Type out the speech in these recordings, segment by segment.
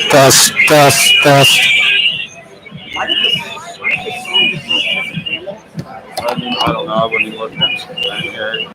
Test, test, test. I don't know. I wouldn't even look at it.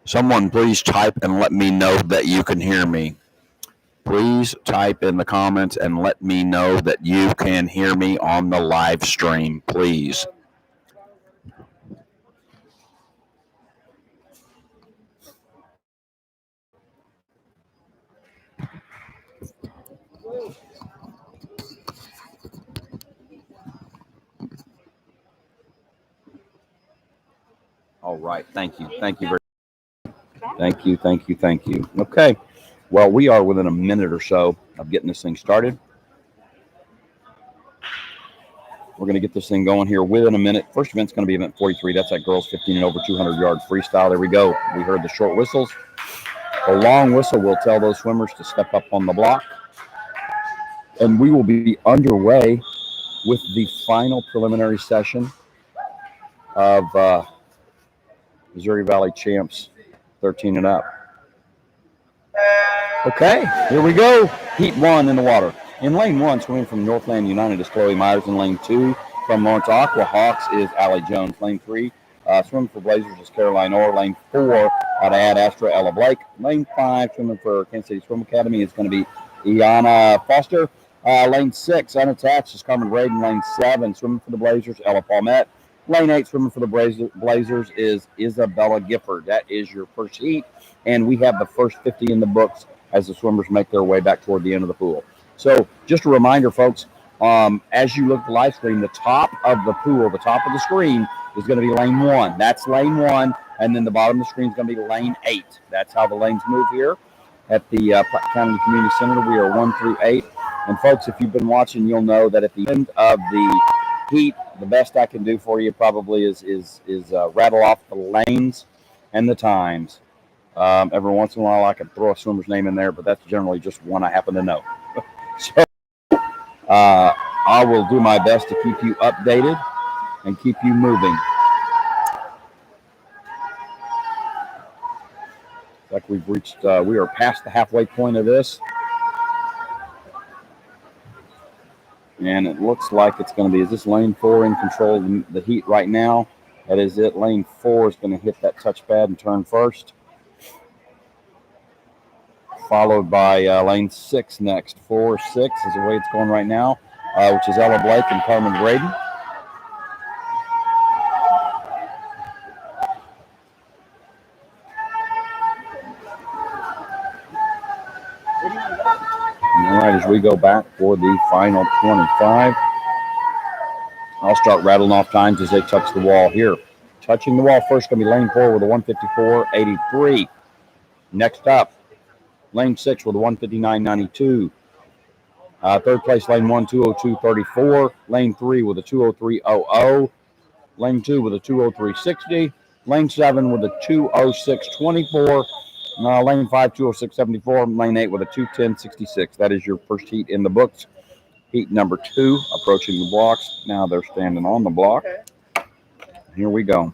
Someone please type and let me know that you can hear me. Please type in the comments and let me know that you can hear me on the live stream, please. All right. Thank you. Thank you very much. Thank you. Okay. Well, we are within a minute or so of getting this thing started. We're going to get this thing going here within a minute. First event's going to be event 43. That's that girls 15 and over 200-yard freestyle. There we go. We heard the short whistles. The long whistle will tell those swimmers to step up on the block. And we will be underway with the final preliminary session of Missouri Valley Champs 13 and up. Okay, here we go. Heat 1 in the water. In lane 1, swimming from Northland United is Chloe Myers. In lane 2, from Lawrence Aqua Hawks is Allie Jones. Lane 3, swimming for Blazers is Caroline Orr. Lane 4, out of Ad Astra, Ella Blake. Lane 5, swimming for Kansas City Swim Academy is going to be Iana Foster. Lane 6, unattached is Carmen Braden. Lane 7, swimming for the Blazers, Ella Palmette. Lane 8, swimming for the Blazers is Isabella Gifford. That is your first heat, and we have the first 50 in the books as the swimmers make their way back toward the end of the pool. So just a reminder, folks, as you look at the live stream, the top of the pool, the top of the screen is going to be lane 1. That's lane 1, and then the bottom of the screen is going to be lane 8. That's how the lanes move here at the Platte County Community Center. We are 1 through 8. And, folks, if you've been watching, you'll know that at the end of the heat, the best I can do for you probably is rattle off the lanes and the times. Every once in a while, I can throw a swimmer's name in there, but that's generally just one I happen to know. So I will do my best to keep you updated and keep you moving. Like we've reached, we are past the halfway point of this. And it looks like it's going to be, is this lane 4 in control of the heat right now? That is it. Lane 4 is going to hit that touchpad and turn first. Followed by lane 6 next. 4, 6 is the way it's going right now, which is Ella Blake and Carmen Braden. All right, as we go back for the final 25, I'll start rattling off times as they touch the wall here. Touching the wall first going to be lane 4 with a 154.83. Next up, lane 6 with a 159.92. Third place, lane 1, 202.34. Lane 3 with a 203.00. Lane 2 with a 203.60. Lane 7 with a 206.24. Lane 5, 206.74. Lane 8 with a 210.66. That is your first heat in the books. Heat number 2, approaching the blocks. Now they're standing on the block. Here we go.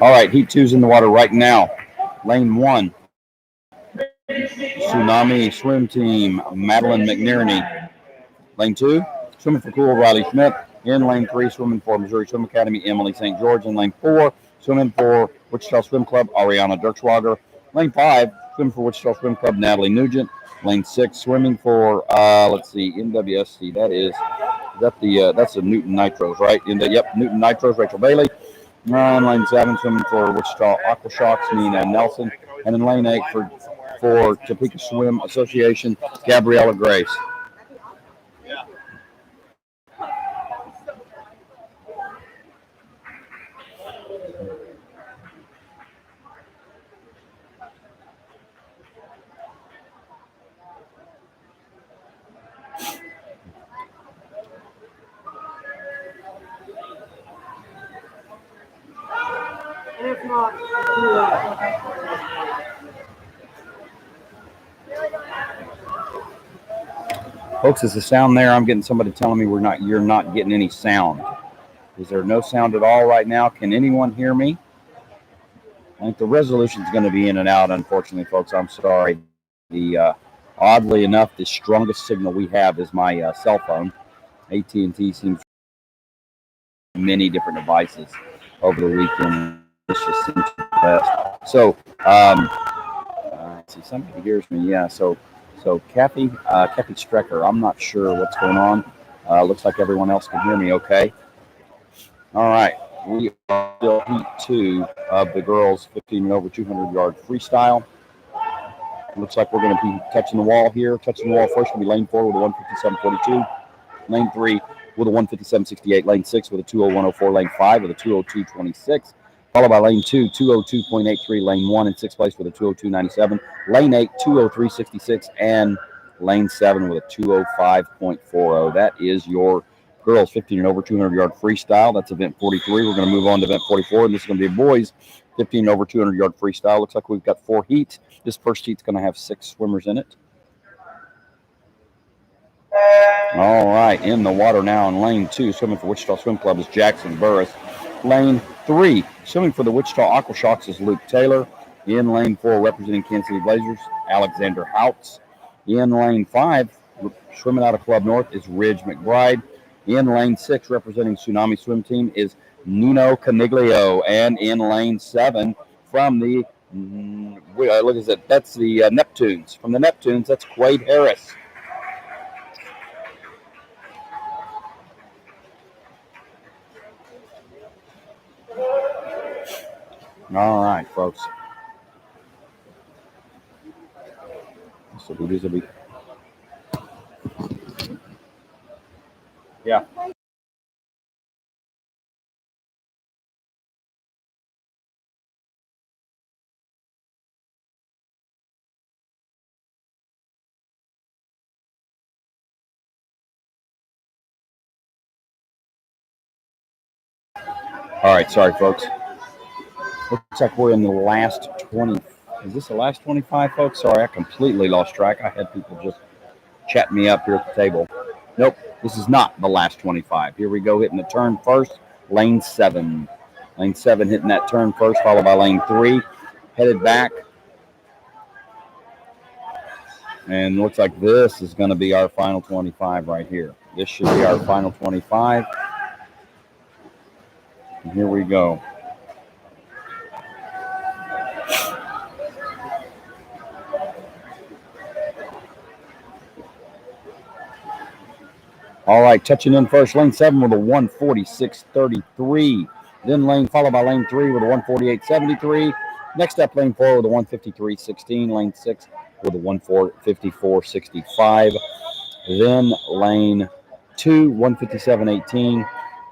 All right, heat 2's in the water right now. Lane 1, Tsunami Swim Team, Madeline McNerney. Lane 2, swimming for Cool, Riley Schmidt. In lane 3, swimming for Missouri Swim Academy, Emily St. George. In lane 4, swimming for Wichita Swim Club, Ariana Dirkswager. Lane 5, swimming for Wichita Swim Club, Natalie Nugent. Lane 6, swimming for, NWSC. That's the Newton Nitros, right? Newton Nitros, Rachel Bailey. In lane 7, swimming for Wichita Aquashocks, Nina Nelson. And in lane 8 for Topeka Swim Association, Gabriella Grace. Folks, is the sound there? I'm getting somebody telling me you're not getting any sound. Is there no sound at all right now? Can anyone hear me? I think the resolution is going to be in and out, unfortunately, folks. I'm sorry. The oddly enough, the strongest signal we have is my cell phone. AT&T seems to have many different devices over the weekend. This just seems to be the best. So, let's see, somebody hears me. Yeah. So Kathy Strecker. I'm not sure what's going on. Looks like everyone else can hear me. Okay. All right. We are still heat 2 of the girls 15 and over 200-yard freestyle. Looks like we're going to be touching the wall here. Touching the wall first will be lane 4 with a 157.42. Lane 3 with a 157.68. Lane 6 with a 201.04. Lane 5 with a 202.26. Followed by lane 2, 202.83. Lane 1 in 6th place with a 202.97. Lane 8, 203.66. And lane 7 with a 205.40. That is your girls 15 and over 200-yard freestyle. That's event 43. We're going to move on to event 44, and this is going to be boys 15 and over 200-yard freestyle. Looks like we've got 4 heats. This first heat's going to have 6 swimmers in it. All right, in the water now in lane 2, swimming for Wichita Swim Club is Jackson Burris. Lane 3, swimming for the Wichita Aqua Sharks is Luke Taylor. In lane 4, representing Kansas City Blazers, Alexander Houts. In lane 5, swimming out of Club North is Ridge McBride. In lane 6, representing Tsunami Swim Team is Nino Caniglio. And in lane 7, from the, look at that, that's the Neptunes. From the Neptunes, that's Quade Harris. All right, folks. So these will be. Yeah. All right, sorry, folks. Looks like we're in the last 20. Is this the last 25, folks? Sorry, I completely lost track. I had people just chat me up here at the table. Nope, this is not the last 25. Here we go, hitting the turn first. Lane 7. Lane 7 hitting that turn first, followed by lane 3. Headed back. And looks like this is going to be our final 25 right here. This should be our final 25. And here we go. All right, touching in first, lane 7 with a 146.33. Then lane followed by lane 3 with a 148.73. Next up, lane 4 with a 153.16. Lane 6 with a 154.65. Then lane 2, 157.18.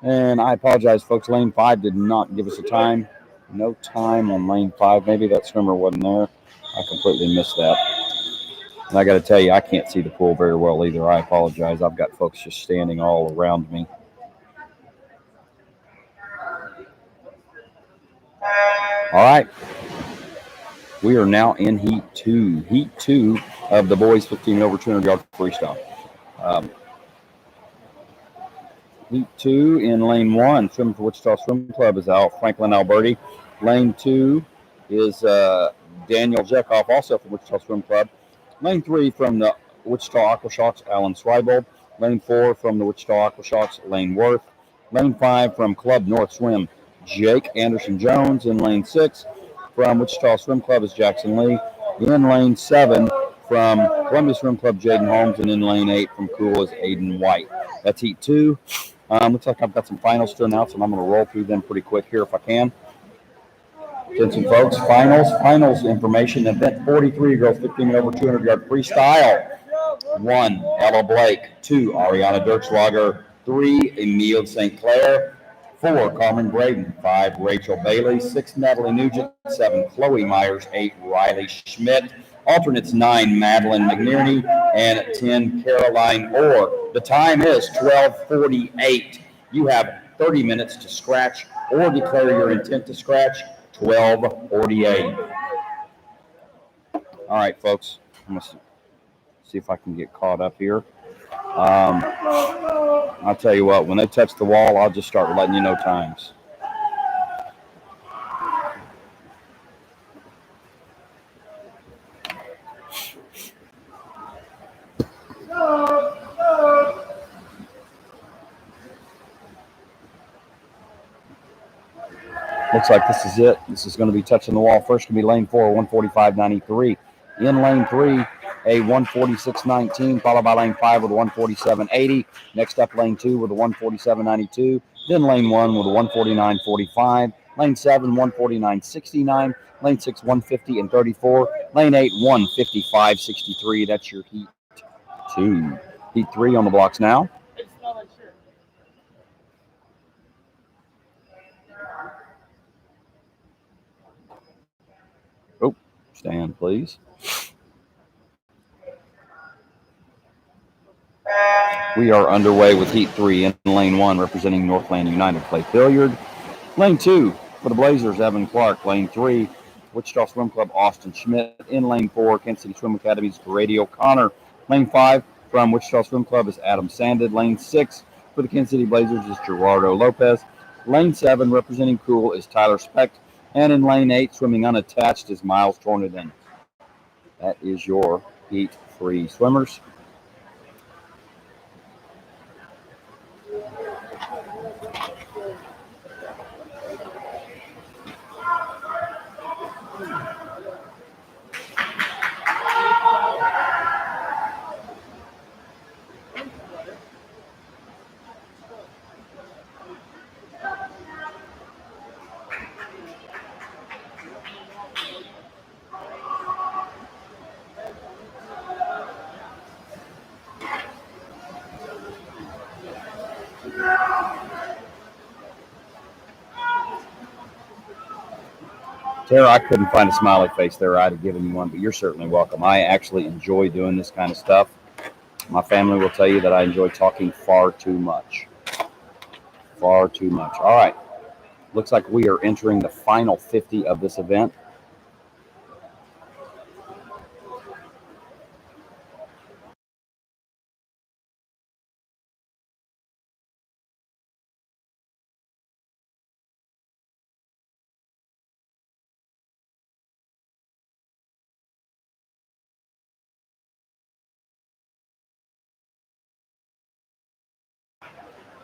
And I apologize, folks. Lane 5 did not give us a time. No time on lane 5. Maybe that swimmer wasn't there. I completely missed that. And I got to tell you, I can't see the pool very well either. I apologize. I've got folks just standing all around me. All right. We are now in Heat 2. Heat 2 of the boys 15 over 200-yard freestyle. Heat 2 in lane 1, swimming for Wichita Swim Club is Franklin Alberti. Lane 2 is Daniel Jekoff, also from Wichita Swim Club. Lane 3 from the Wichita Aqua Sharks, Alan Sweibold. Lane 4 from the Wichita Aqua Sharks, Lane Worth. Lane 5 from Club North Swim, Jake Anderson Jones. In lane 6 from Wichita Swim Club is Jackson Lee. In lane 7 from Columbia Swim Club, Jaden Holmes. And in lane 8 from Cool is Aiden White. That's Heat 2. Looks like I've got some finals to announce, and I'm going to roll through them pretty quick here if I can. Attention, folks. Finals information. Event 43, girls 15 and over 200-yard freestyle. 1, Ella Blake. 2, Ariana Dirkschlager. 3, Emile St. Clair. 4, Carmen Braden. 5, Rachel Bailey. 6, Natalie Nugent. 7, Chloe Myers. 8, Riley Schmidt. Alternates 9, Madeline McNerney. And 10, Caroline Orr. The time is 12:48. You have 30 minutes to scratch or declare your intent to scratch. 12:48. All right, folks. I'm going to see if I can get caught up here. I'll tell you what, when they touch the wall, I'll just start letting you know times. Looks like this is it. This is going to be touching the wall. First going to be lane 4, 145.93. In lane 3, a 146.19, followed by lane 5 with a 147.80. Next up, lane 2 with a 147.92. Then lane 1 with a 149.45. Lane 7, 149.69. Lane 6, 150 and 34. Lane 8, 155.63. That's your heat 2. Heat 3 on the blocks now. Oh, stand, please. We are underway with Heat 3 in lane 1, representing Northland United play Billiard. Lane 2 for the Blazers, Evan Clark. Lane 3, Wichita Swim Club, Austin Schmidt. In lane 4, Kansas City Swim Academy's Grady O'Connor. Lane 5 from Wichita Swim Club is Adam Sanded. Lane 6 for the Kansas City Blazers is Gerardo Lopez. Lane 7, representing Cool, is Tyler Specht. And in lane 8, swimming unattached, is Miles Torneden. That is your Heat 3 swimmers. Tara, I couldn't find a smiley face there. I'd have given you one, but you're certainly welcome. I actually enjoy doing this kind of stuff. My family will tell you that I enjoy talking far too much. Far too much. All right. Looks like we are entering the final 50 of this event.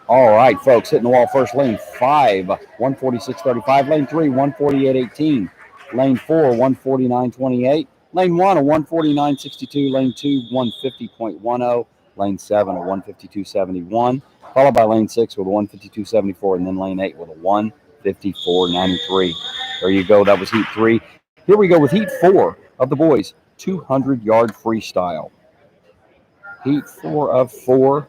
All right, folks, hitting the wall first. Lane 5, 146.35. Lane 3, 148.18. Lane 4, 149.28. Lane 1, a 149.62. Lane 2, 150.10. Lane 7, a 152.71. Followed by lane 6 with a 152.74. And then lane 8 with a 154.93. There you go. That was Heat 3. Here we go with Heat 4 of the boys. 200-yard freestyle. Heat 4 of 4.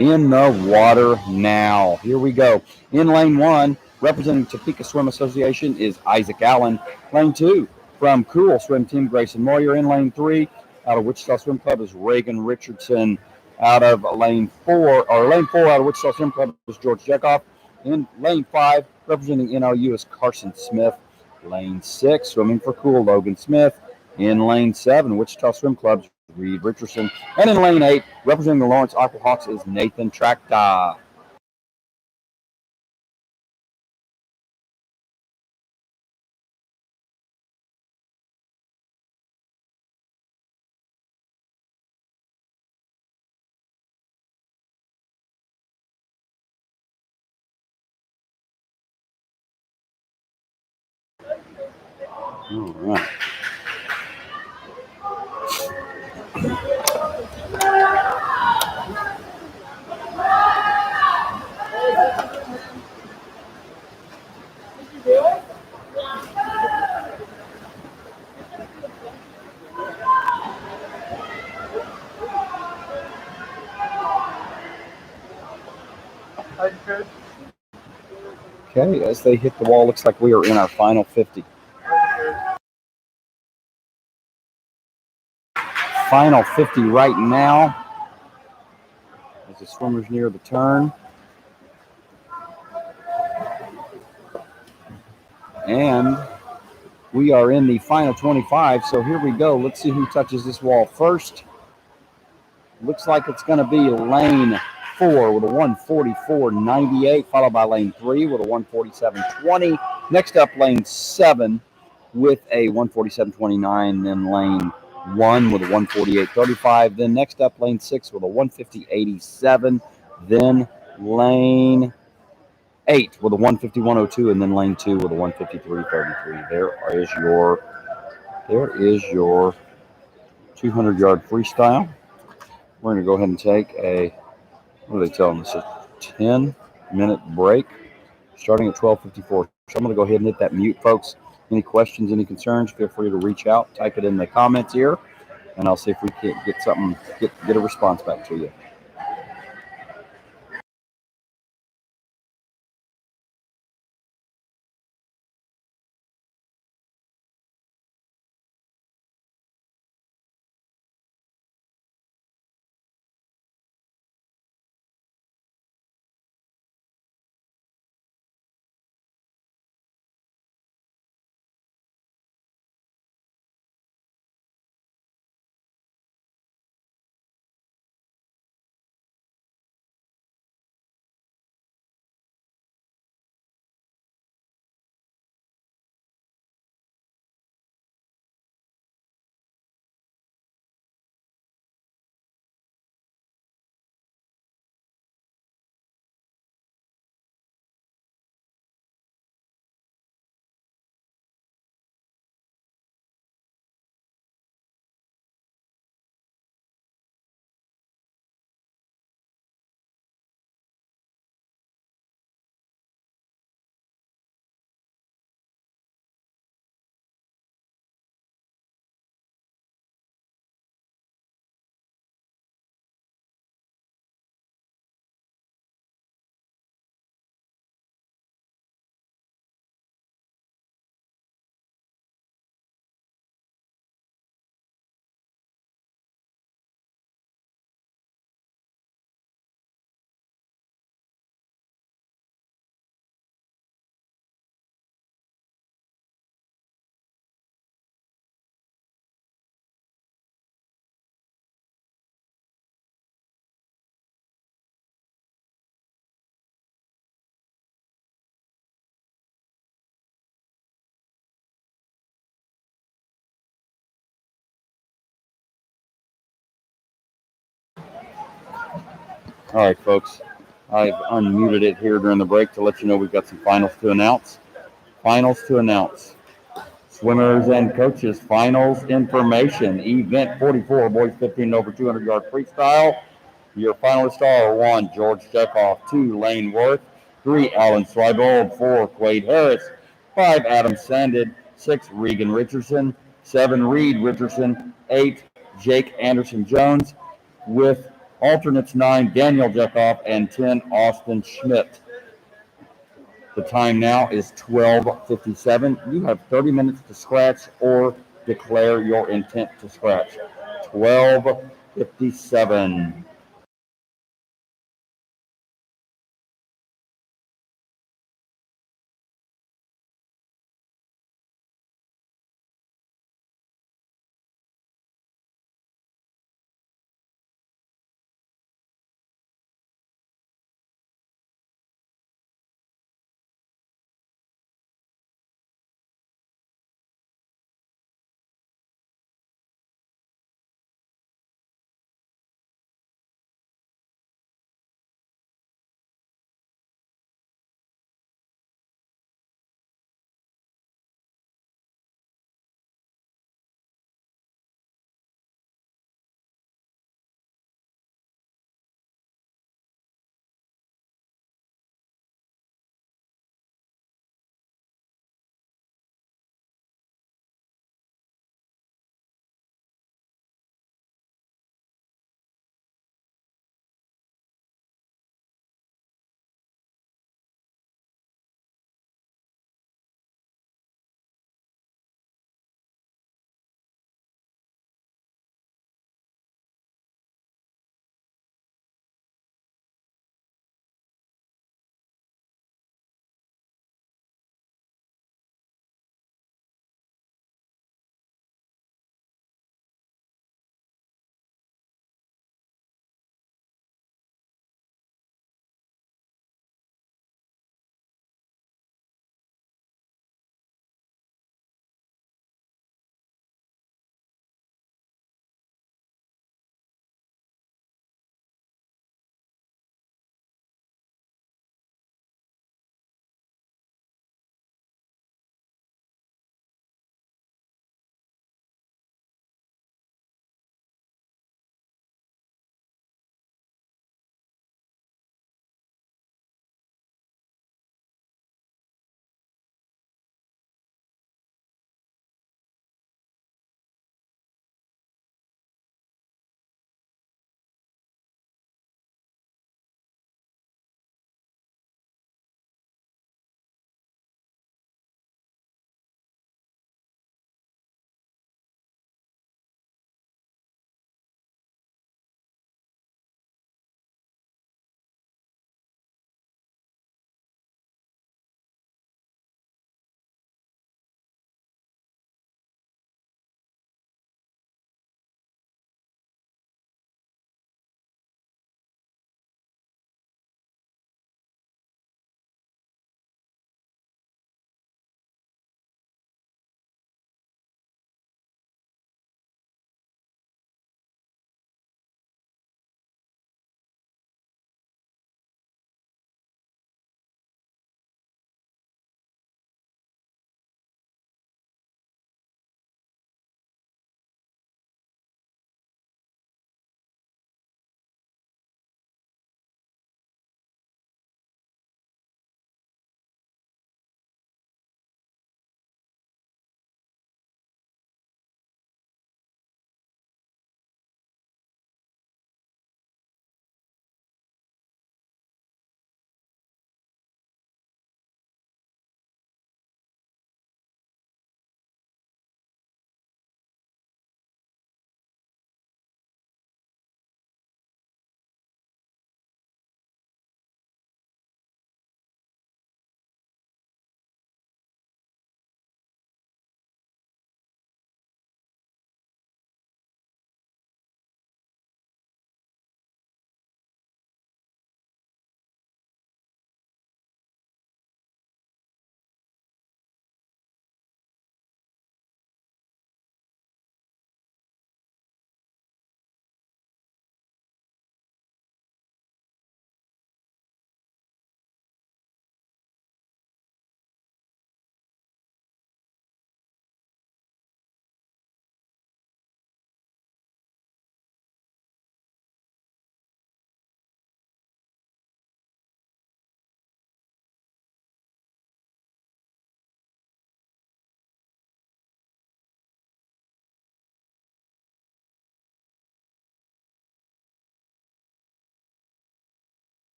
In the water now. Here we go. In lane 1, representing Topeka Swim Association is Isaac Allen. Lane 2, from Cool Swim Team, Grayson Moyer. In lane 3, out of Wichita Swim Club is Reagan Richardson. Out of lane 4 out of Wichita Swim Club is George Jekoff. In lane 5, representing NLU is Carson Smith. Lane 6, swimming for Cool, Logan Smith. In lane 7, Wichita Swim Club, Reed Richardson. And in lane 8, representing the Lawrence Aquahawks is Nathan Tracta. All right. Okay, as they hit the wall, looks like we are in our final 50. Final 50 right now as the swimmers near the turn. And we are in the final 25, so here we go. Let's see who touches this wall first. Looks like it's going to be lane 4 with a 144.98, followed by lane 3 with a 147.20. Next up, lane 7 with a 147.29, then lane 1 with a 148.35. Then next up, lane 6 with a 150.87. Then lane 8 with a 151.02, and then lane 2 with a 153.33. There is your 200-yard freestyle. We're going to go ahead and take what are they telling us? A 10-minute break starting at 12:54. So I'm going to go ahead and hit that mute, folks. Any questions, any concerns, feel free to reach out, type it in the comments here, and I'll see if we can get a response back to you. All right, folks. I've unmuted it here during the break to let you know we've got some finals to announce. Finals to announce. Swimmers and coaches, finals information. Event 44, boys 15 over 200-yard freestyle. Your finalists are 1, George Chekhov; 2, Lane Worth; 3, Alan Swybold; 4, Quade Harris; 5, Adam Sanded; 6, Regan Richardson; 7, Reed Richardson; 8, Jake Anderson Jones; with alternates 9, Daniel Chekhov; and 10, Austin Schmidt. The time now is 12:57. You have 30 minutes to scratch or declare your intent to scratch. 12:57.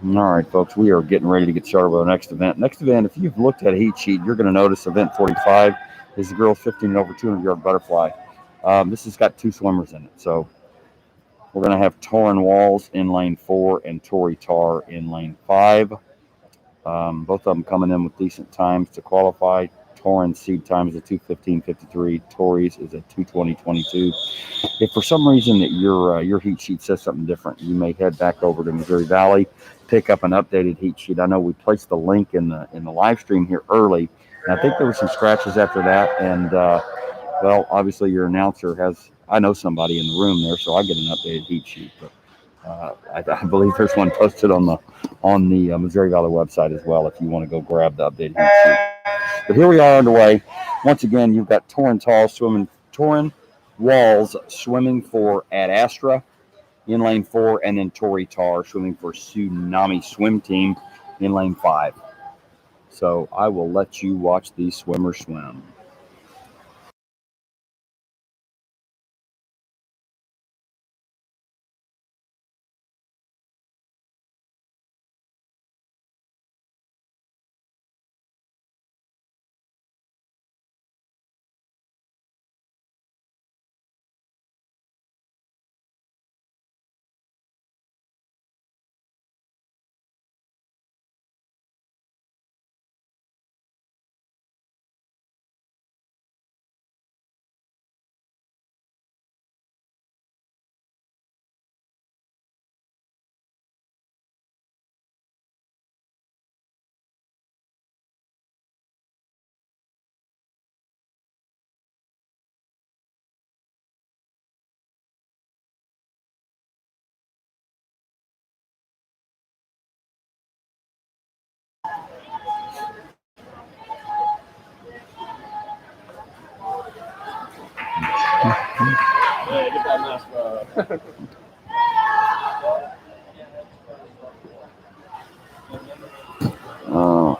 All right, folks, we are getting ready to get started with our next event. Next event, if you've looked at a heat sheet, you're going to notice event 45 is the girls 15 and over 200-yard butterfly. This has got two swimmers in it. So we're going to have Torin Walls in lane 4 and Tori Tarr in lane 5. Both of them coming in with decent times to qualify. Torin's seed time is a 2:15:53. Tori's is a 2:20:22. If for some reason that your heat sheet says something different, you may head back over to Missouri Valley, pick up an updated heat sheet. I know we placed the link in the live stream here early, and I think there were some scratches after that. And well, obviously your announcer has. I know somebody in the room there, so I get an updated heat sheet. But I believe there's one posted on the Missouri Valley website as well. If you want to go grab the updated heat sheet. But here we are underway. Once again, you've got Torin Walls swimming for Ad Astra in lane 4, and then Tori Tarr swimming for Tsunami Swim Team in lane 5. So I will let you watch these swimmers swim. Hey, get that mask off. Uh,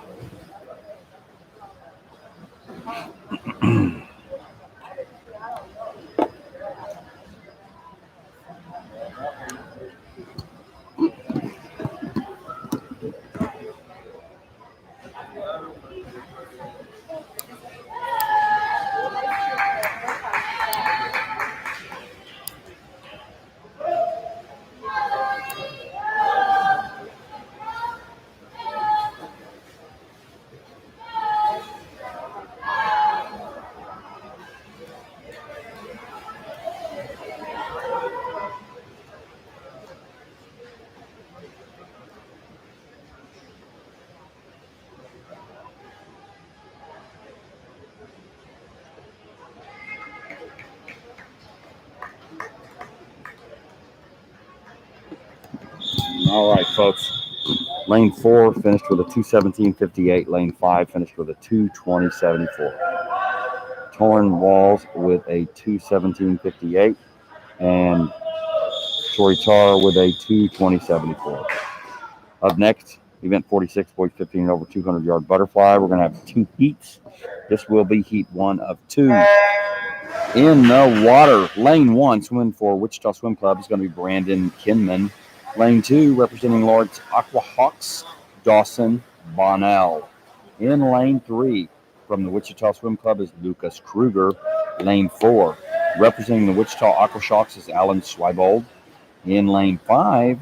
all right, folks. Lane 4 finished with a 2:17:58. Lane 5 finished with a 2:20:74. Torin Walls with a 2:17:58, and Tori Tarr with a 2:20:74. Up next, event 46, boys 15 and over 200-yard butterfly. We're going to have two heats. This will be heat 1 of 2. In the water, lane 1, swimming for Wichita Swim Club, is going to be Brandon Kinman. Lane 2, representing Lawrence Aquahawks, Dawson Bonnell. In lane 3, from the Wichita Swim Club, is Lucas Kruger. Lane 4, representing the Wichita Aquasharks, is Alan Swibold. In lane 5,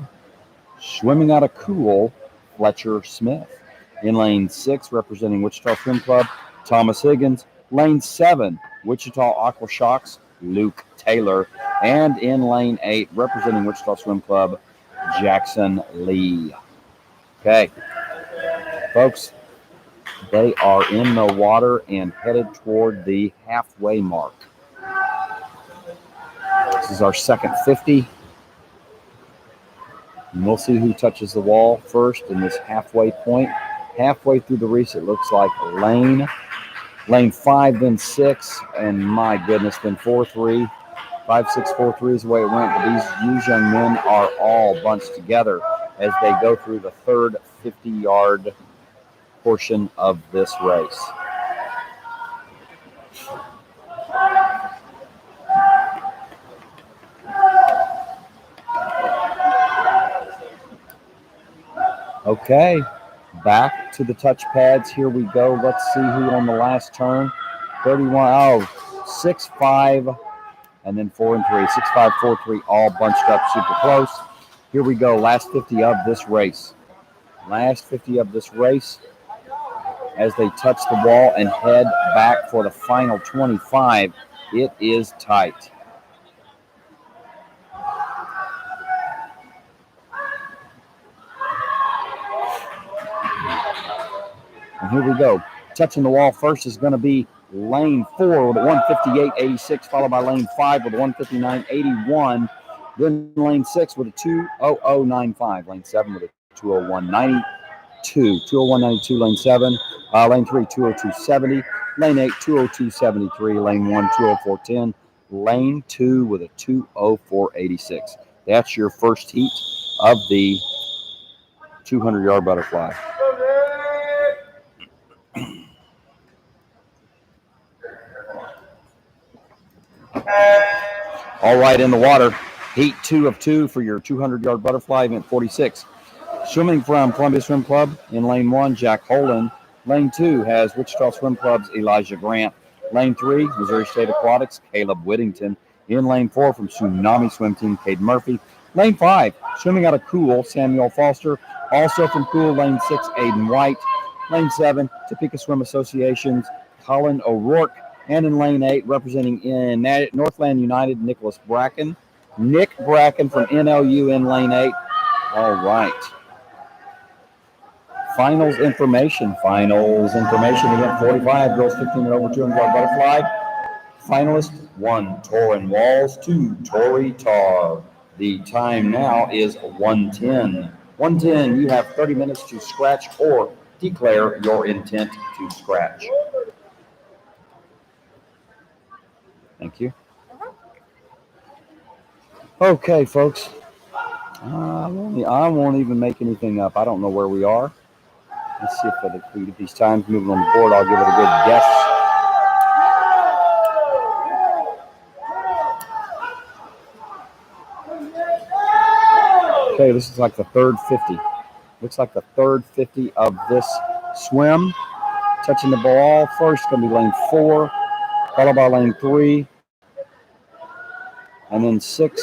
swimming out of Cool, Fletcher Smith. In lane 6, representing Wichita Swim Club, Thomas Higgins. Lane 7, Wichita Aquasharks, Luke Taylor. And in lane 8, representing Wichita Swim Club, Jackson Lee. Okay, folks, they are in the water and headed toward the halfway mark. This is our second 50. And we'll see who touches the wall first in this halfway point. Halfway through the race, it looks like lane 5, then 6, and my goodness, then 4-3. 5-6-4-3 is the way it went, but these young men are all bunched together as they go through the third 50-yard portion of this race. Okay, back to the touch pads. Here we go. Let's see who on the last turn. 31. Oh, 6, 5, and then 4 and 3. 6, 5, 4, 3, all bunched up super close. Here we go. Last 50 of this race. Last 50 of this race as they touch the wall and head back for the final 25. It is tight. And here we go. Touching the wall first is going to be lane 4 with a 158.86, followed by lane 5 with a 159.81. Then lane 6 with a 2:00.95. Lane 7 with a 2:01.92. 2:01.92, lane 7. Lane 3, 2:02.70. Lane 8, 2:02.73. Lane 1, 2:04.10. Lane 2 with a 2:04.86. That's your first heat of the 200-yard butterfly. All right, in the water, heat 2 of 2 for your 200-yard butterfly, event 46. Swimming from Columbia Swim Club in lane 1, Jack Holden. Lane 2 has Wichita Swim Club's Elijah Grant. Lane 3, Missouri State Aquatics, Caleb Whittington. In lane 4 from Tsunami Swim Team, Cade Murphy. Lane 5, swimming out of Cool, Samuel Foster. Also from Cool, lane 6, Aiden White. Lane 7, Topeka Swim Association's Colin O'Rourke. And in lane 8, representing in Northland United, Nicholas Bracken. Nick Bracken from NLU in lane 8. All right. Finals information. Event 45, girls 15 and over 200-yard butterfly. Finalist 1, Torin Walls. 2, Tori Tarr. The time now is 1:10. 1:10, you have 30 minutes to scratch or declare your intent to scratch. Thank you. Okay, folks. I won't even make anything up. I don't know where we are. Let's see if we get these times moving on the board. I'll give it a good guess. Okay, this is like the third 50. Looks like the third 50 of this swim. Touching the ball first, going to be lane 4, followed by lane 3, and then 6.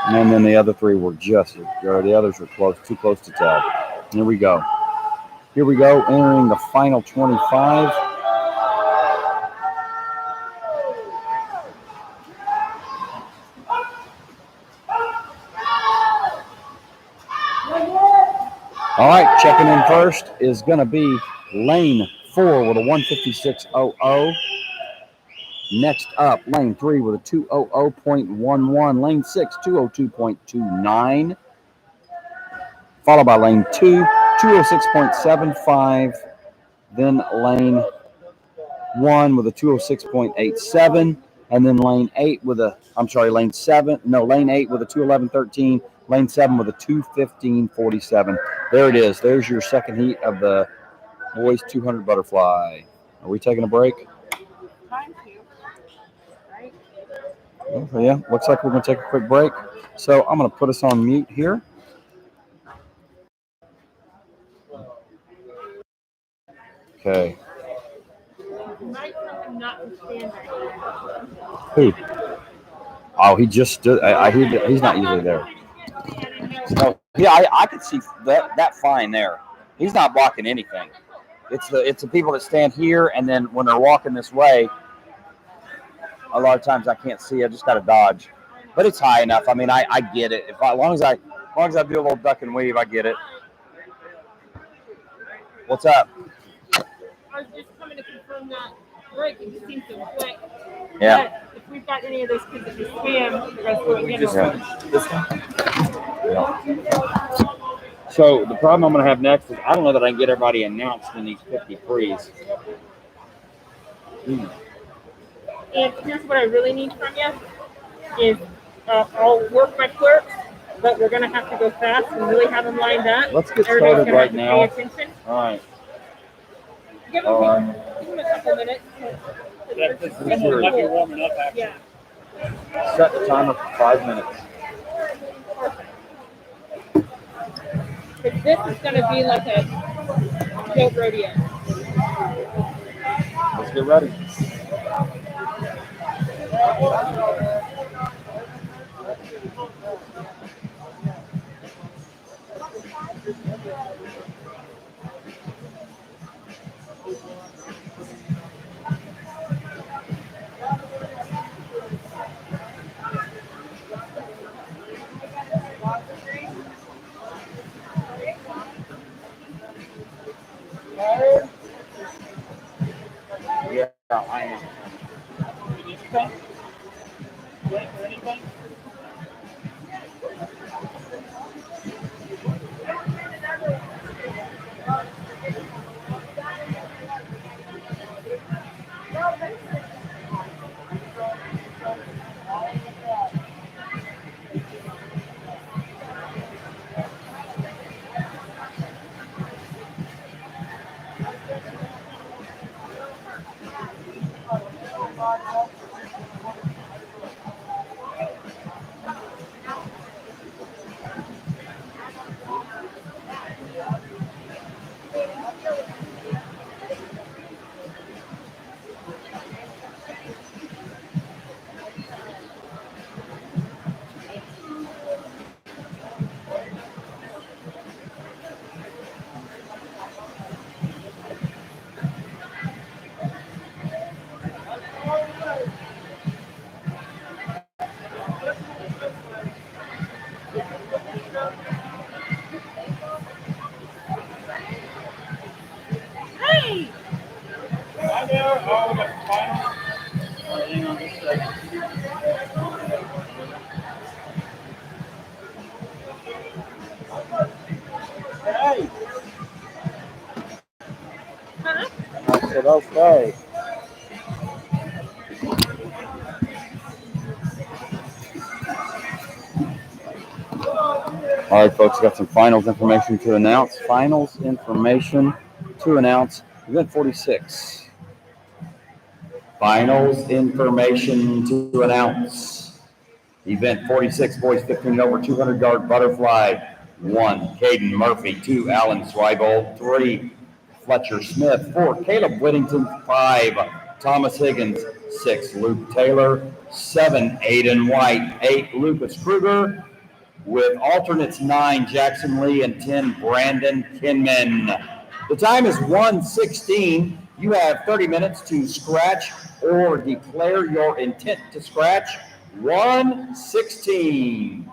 And then the other 3 were the others were too close to tell. Here we go. Entering the final 25. All right, checking in first is going to be lane 4 with a 156.00. Next up, lane 3 with a 2:00.11. Lane 6, 2:02.29. Followed by lane 2, 2:06.75. Then lane 1 with a 2:06.87. And then lane 8 with lane 8 with a 2:11.13. Lane 7 with a 2:15.47. There it is. There's your second heat of the boys 200 butterfly. Are we taking a break? Time to. Yeah, looks like we're going to take a quick break. So I'm going to put us on mute here. Okay. Who? Oh, he just stood. He's not usually there. No, yeah, I could see that fine there. He's not blocking anything. It's the people that stand here, and then when they're walking this way, a lot of times I can't see. I just got to dodge. But it's high enough. I mean, I get it. As long as I do a little duck and weave, I get it. What's up? I was just coming to confirm that break. It just seems so quick. Yeah. But if we've got any of those kids that just swim, the rest of it again. This one? Yeah. So the problem I'm going to have next is I don't know that I can get everybody announced in these 50 frees. And here's what I really need from you is I'll work my clerks, but we're going to have to go fast and really have them lined up. Let's get Everybody's started gonna right have to now. pay attention. All right. Give them a couple minutes. You're warming up, actually. Yeah. Set the timer for 5 minutes. Because this is going to be like a goat rodeo. Let's get ready. Yeah, I am. Hey! Hey, Huh? I said okay. All right, folks, got some finals information to announce. Finals information to announce. Event 46. Finals information to announce. Event 46, boys 15 and over 200-yard butterfly. 1, Caden Murphy. 2, Alan Sweibold. 3, Fletcher Smith. 4, Caleb Whittington. 5, Thomas Higgins. 6, Luke Taylor. 7, Aiden White. 8, Lucas Kruger. With alternates 9, Jackson Lee, and 10, Brandon Kinman. The time is 1:16. You have 30 minutes to scratch or declare your intent to scratch. 1:16.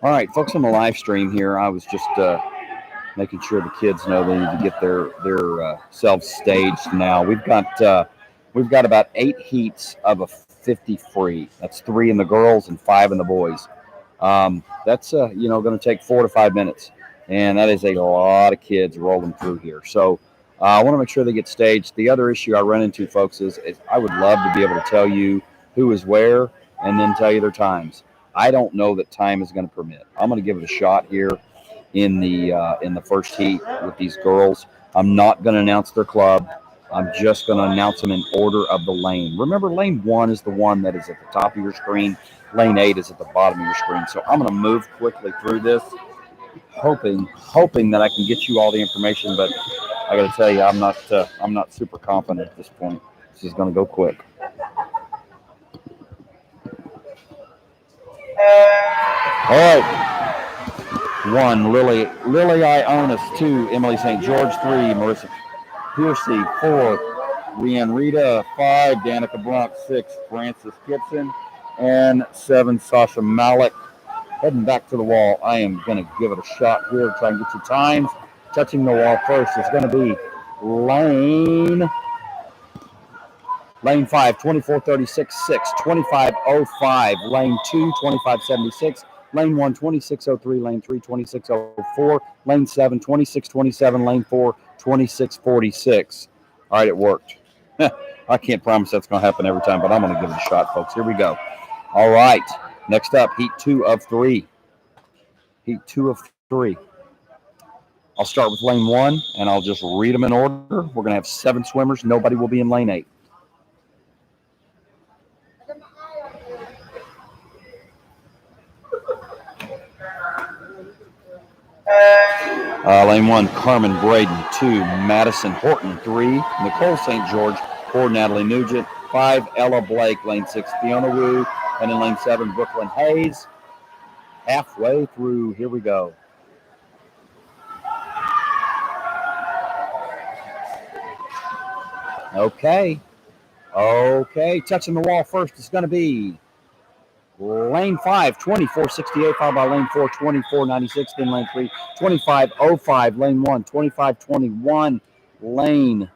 All right, folks, on the live stream here, I was just making sure the kids know they need to get their selves staged now. We've got about 8 heats of a 50 free. That's 3 in the girls and 5 in the boys. That's going to take 4 to 5 minutes, and that is a lot of kids rolling through here. So I want to make sure they get staged. The other issue I run into, folks, is I would love to be able to tell you who is where and then tell you their times. I don't know that time is going to permit. I'm going to give it a shot here in the first heat with these girls. I'm not going to announce their club. I'm just going to announce them in order of the lane. Remember, lane 1 is the one that is at the top of your screen. Lane 8 is at the bottom of your screen. So I'm going to move quickly through this, hoping that I can get you all the information. But I got to tell you, I'm not super confident at this point. This is going to go quick. All right. 1, Lily Ionis. 2, Emily St. George. 3, Marissa Piercy. 4, Leanne Rita. 5, Danica Bronx. 6, Frances Gibson. And 7, Sasha Malik. Heading back to the wall. I am going to give it a shot here, try and get your times. Touching the wall first is going to be Lane 5, 24:36.6, 25:05. Lane 2, 25:76. Lane 1, 26:03. Lane 3, 26:04. Lane 7, 26:27. Lane 4, 26:46. All right, it worked. I can't promise that's going to happen every time, but I'm going to give it a shot, folks. Here we go. All right. Next up, heat 2 of 3. Heat 2 of 3. I'll start with lane 1, and I'll just read them in order. We're going to have 7 swimmers. Nobody will be in lane 8. Lane 1, Carmen Braden. 2, Madison Horton. 3, Nicole St. George. 4, Natalie Nugent. 5, Ella Blake. Lane 6, Fiona Wu. And in lane 7, Brooklyn Hayes. Halfway through. Here we go. Okay. Touching the wall first is going to be lane 5, 24:68, followed by lane 4, 24:96, then lane 3, 25:05, lane 1, 25:21, lane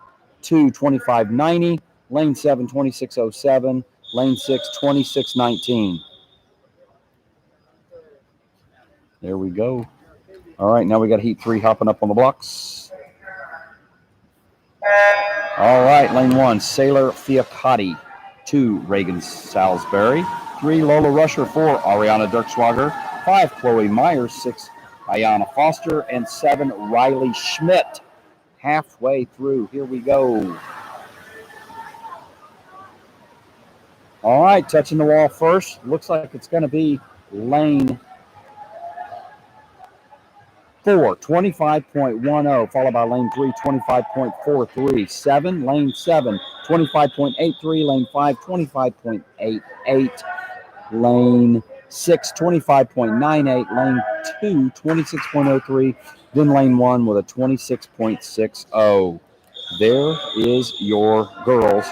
2, 25:90, lane 7, 26:07, lane 6, 26:19. There we go. All right, now we got heat 3 hopping up on the blocks. All right, lane 1, Sailor Fiacotti. 2, Reagan Salisbury. 3, Lola Rusher. 4, Ariana Dirkswager. 5, Chloe Myers. 6, Ayana Foster. And 7, Riley Schmidt. Halfway through. Here we go. All right, touching the wall first. Looks like it's going to be lane 4, 25.10, followed by lane 3, 25.43. 7, lane 7, 25.83. Lane 5, 25.88. Lane 6, 25.98. Lane 2, 26.03. Then lane 1 with a 26.60. There is your girls.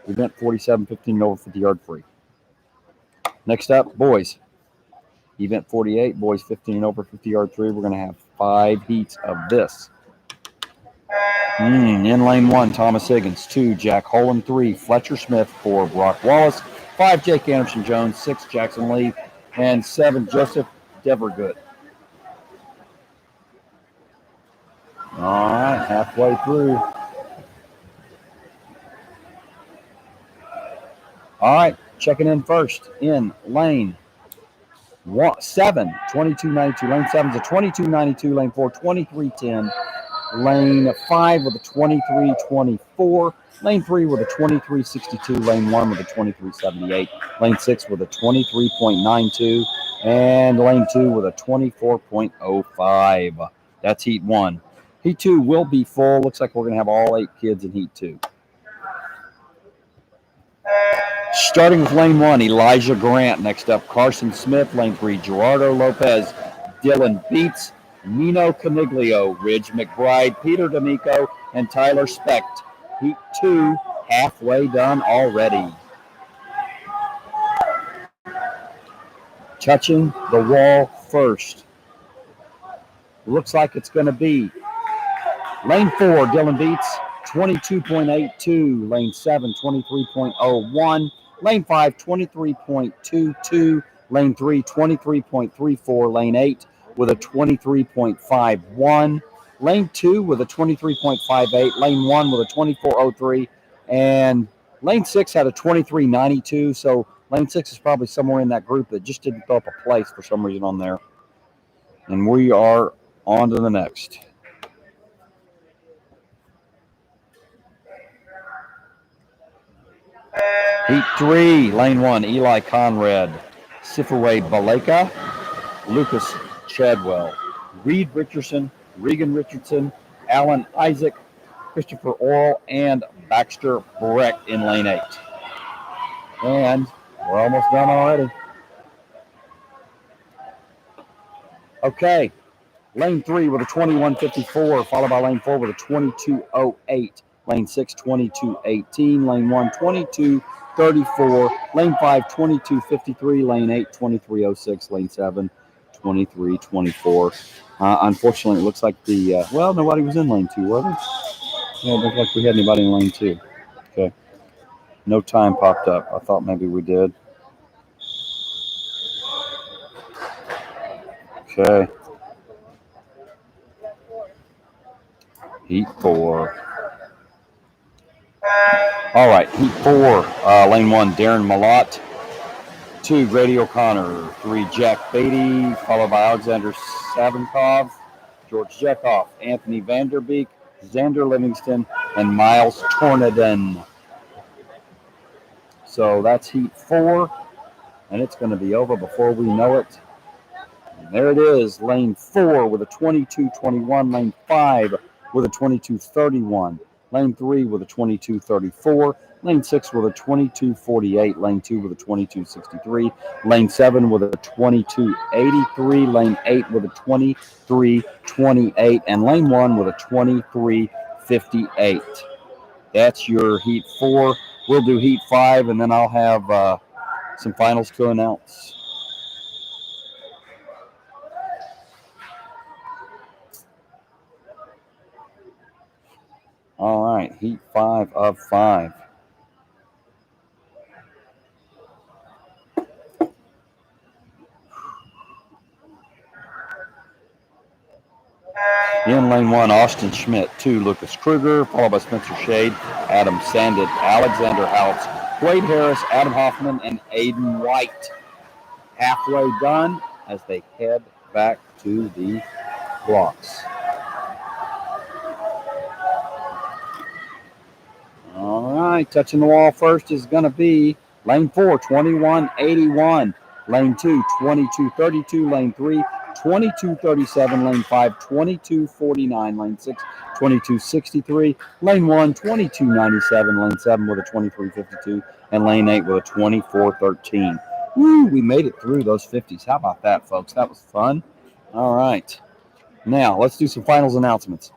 Event 47, 15 over 50 yard free. Next up, boys. Event 48, boys 15 and over 50 yard free. We're going to have 5 heats of this. In lane 1, Thomas Higgins. 2, Jack Holland. 3, Fletcher Smith. 4, Brock Wallace. 5, Jake Anderson Jones. 6, Jackson Lee. And 7, Joseph Devergood. All right, halfway through. All right, checking in first in lane 7, 22.92. Lane 7 is a 22.92. Lane 4, 23.10. Lane 5 with a 23.24. Lane 3 with a 23.62. Lane 1 with a 23.78. Lane 6 with a 23.92. And lane 2 with a 24.05. That's heat 1. Heat 2 will be full. Looks like we're going to have all 8 kids in heat 2. Starting with lane 1, Elijah Grant. Next up, Carson Smith. Lane 3, Gerardo Lopez. Dylan Beats. Nino Caniglio. Ridge McBride. Peter D'Amico. And Tyler Specht. Heat 2 halfway done already. Touching the wall first. Looks like it's going to be lane 4, Dylan Beats, 22.82. Lane 7, 23.01. Lane 5, 23.22. Lane 3, 23.34. Lane 8 with a 23.51. Lane 2 with a 23.58. Lane 1 with a 24.03. And lane 6 had a 23.92. So lane 6 is probably somewhere in that group that just didn't throw up a place for some reason on there. And we are on to the next. Heat 3, lane 1, Eli Conrad, Sifaway Baleka, Lucas Chadwell, Reed Richardson, Regan Richardson, Alan Isaac, Christopher Orr, and Baxter Breck in lane 8. And we're almost done already. Okay, lane 3 with a 21.54, followed by lane 4 with a 22.08. Lane 6, 22.18. Lane 1, 22.34. Lane 5, 22.53. Lane 8, 23.06. Lane 7, 23.24. Unfortunately, it looks like nobody was in lane 2, were there? No, it looked like we had anybody in lane 2. Okay. No time popped up. I thought maybe we did. Okay. Heat 4. All right, Heat 4, lane 1, Darren Malott. 2, Grady O'Connor. 3, Jack Beatty, followed by Alexander Savankov, George Jekoff, Anthony Vanderbeek, Xander Livingston, and Miles Tornadon. So that's Heat 4, and it's going to be over before we know it. And there it is, lane 4 with a 22.21, lane 5 with a 22.31, lane 3 with a 22.34, lane 6 with a 22.48, lane 2 with a 22.63, lane 7 with a 22.83, lane 8 with a 23.28, and lane 1 with a 23.58. That's your Heat 4. We'll do Heat 5, and then I'll have some finals to announce. All right, Heat 5 of 5. In lane 1, Austin Schmidt. 2, Lucas Kruger, followed by Spencer Shade, Adam Sandit, Alexander House, Wade Harris, Adam Hoffman, and Aiden White. Halfway done as they head back to the blocks. All right, touching the wall first is going to be lane 4, 21.81. Lane 2, 22.32. Lane 3, 22.37. Lane 5, 22.49. Lane 6, 22.63. Lane 1, 22.97. Lane 7 with a 23.52. And lane 8 with a 24.13. Woo, we made it through those 50s. How about that, folks? That was fun. All right. Now, let's do some finals announcements.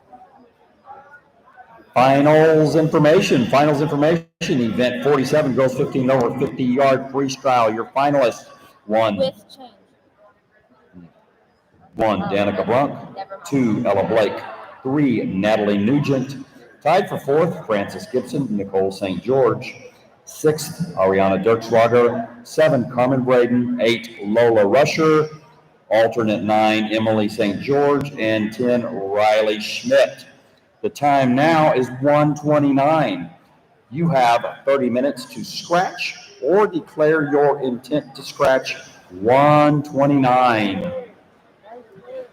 Finals information. Event 47, girls 15 over 50-yard freestyle. Your finalists: 1, Danica Blanc. 2, Ella Blake. 3, Natalie Nugent. Tied for 4th, Frances Gibson, Nicole St. George. 6th, Ariana Dirkschlager. 7, Carmen Braden. 8, Lola Rusher. Alternate 9, Emily St. George. And 10, Riley Schmidt. The time now is 1:29. You have 30 minutes to scratch or declare your intent to scratch. 1:29.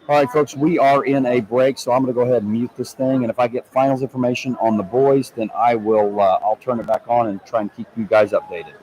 All right, folks, we are in a break, so I'm going to go ahead and mute this thing. And if I get finals information on the boys, then I'll turn it back on and try and keep you guys updated.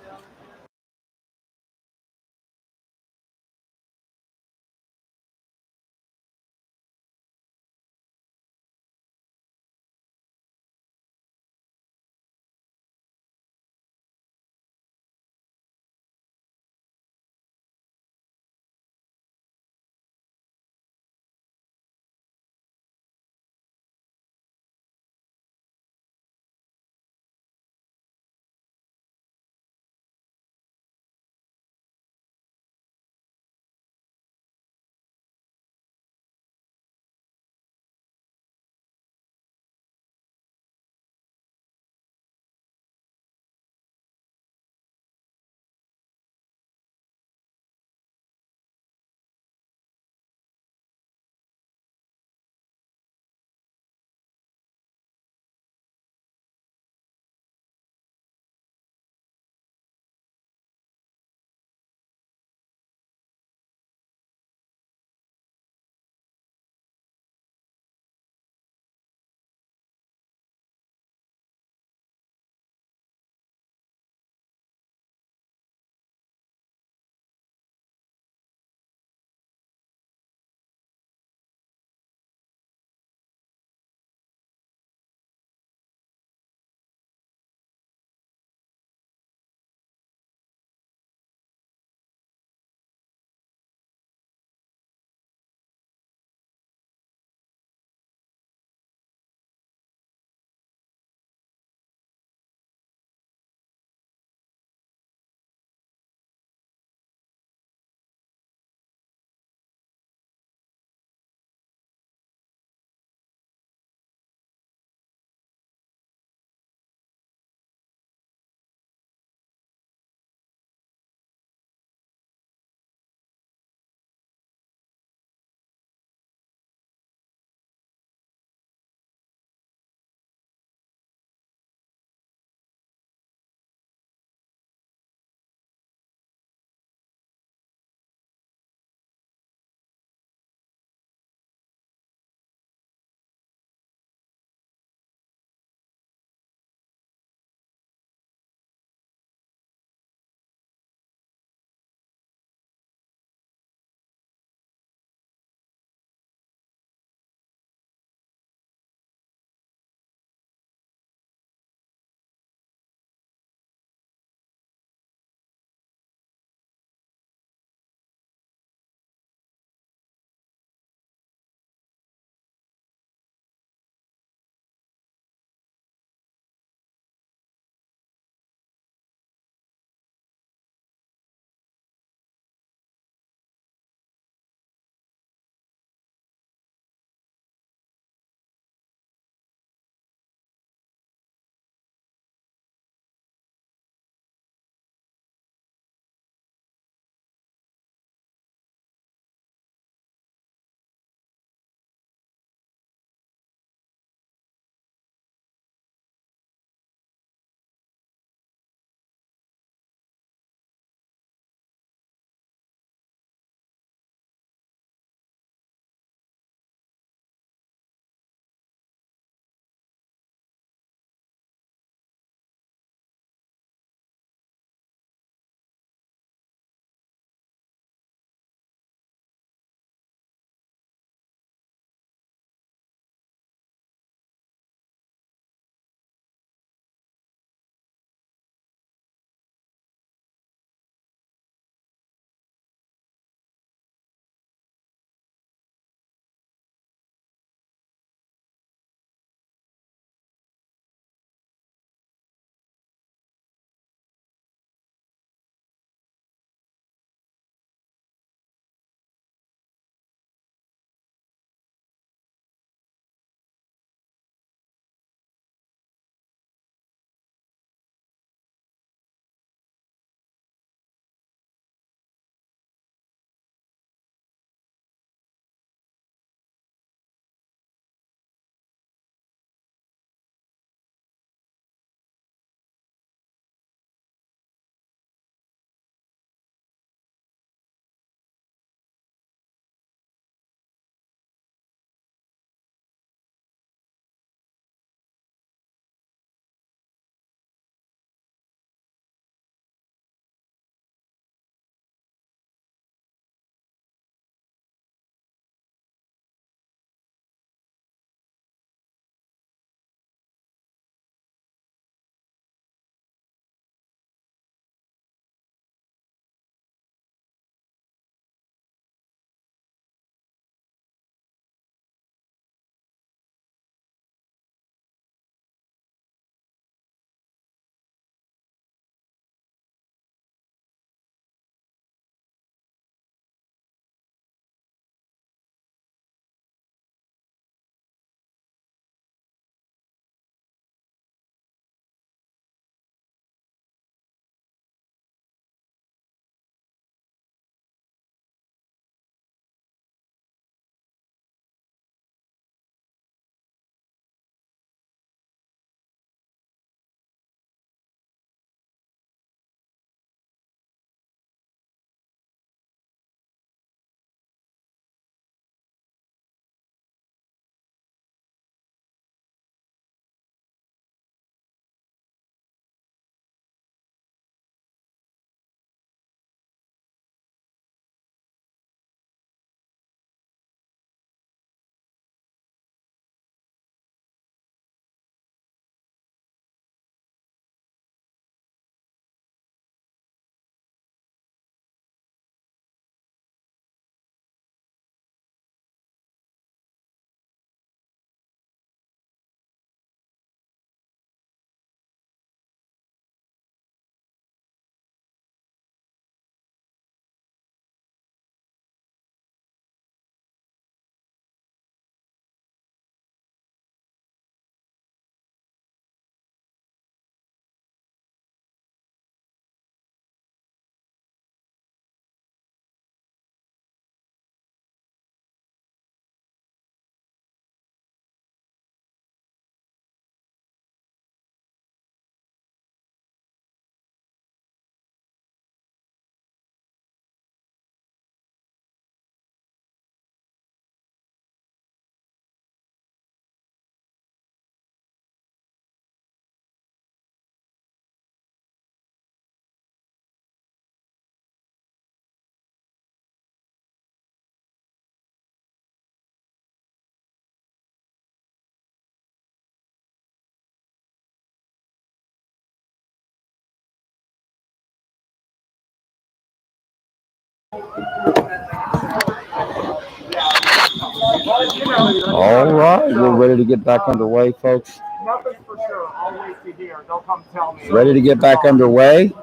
All right, we're ready to get back underway, folks. Nothing's for sure. I'll wait to hear. They'll come tell me. Ready to get back underway.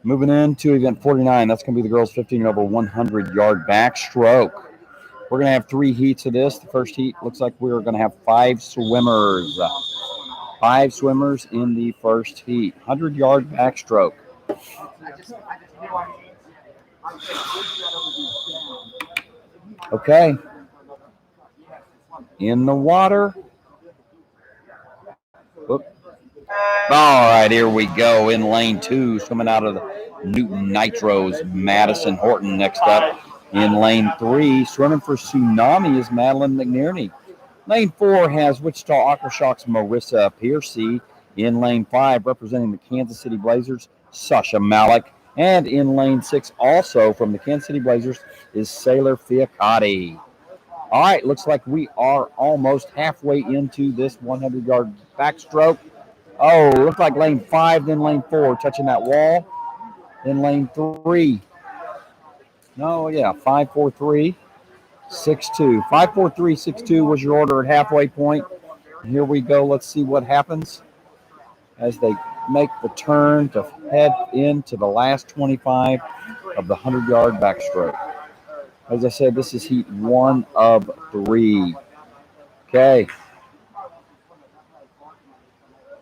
Moving into event 49, that's going to be the girls' 15 over 100-yard backstroke. We're going to have 3 heats of this. The first heat looks like we're going to have 5 swimmers. 5 swimmers in the first heat. 100-yard backstroke. Okay. In the water. Oop. All right, here we go in lane 2, swimming out of the Newton Nitros, Madison Horton next up. In lane 3, swimming for Tsunami is Madeline McNerney. Lane 4 has Wichita Aquashocks Marissa Piercy. In lane 5, representing the Kansas City Blazers, Sasha Malik. And in lane 6, also from the Kansas City Blazers, is Sailor Fiacotti. All right, looks like we are almost halfway into this 100-yard backstroke. Oh, looks like lane 5, then lane 4, touching that wall. Then lane 3. No, yeah, 5, 4, 3, 6, 2. 5, 4, 3, 6, 2 was your order at halfway point. Here we go. Let's see what happens as they make the turn to head into the last 25 of the 100-yard backstroke. As I said, this is heat 1 of 3. Okay.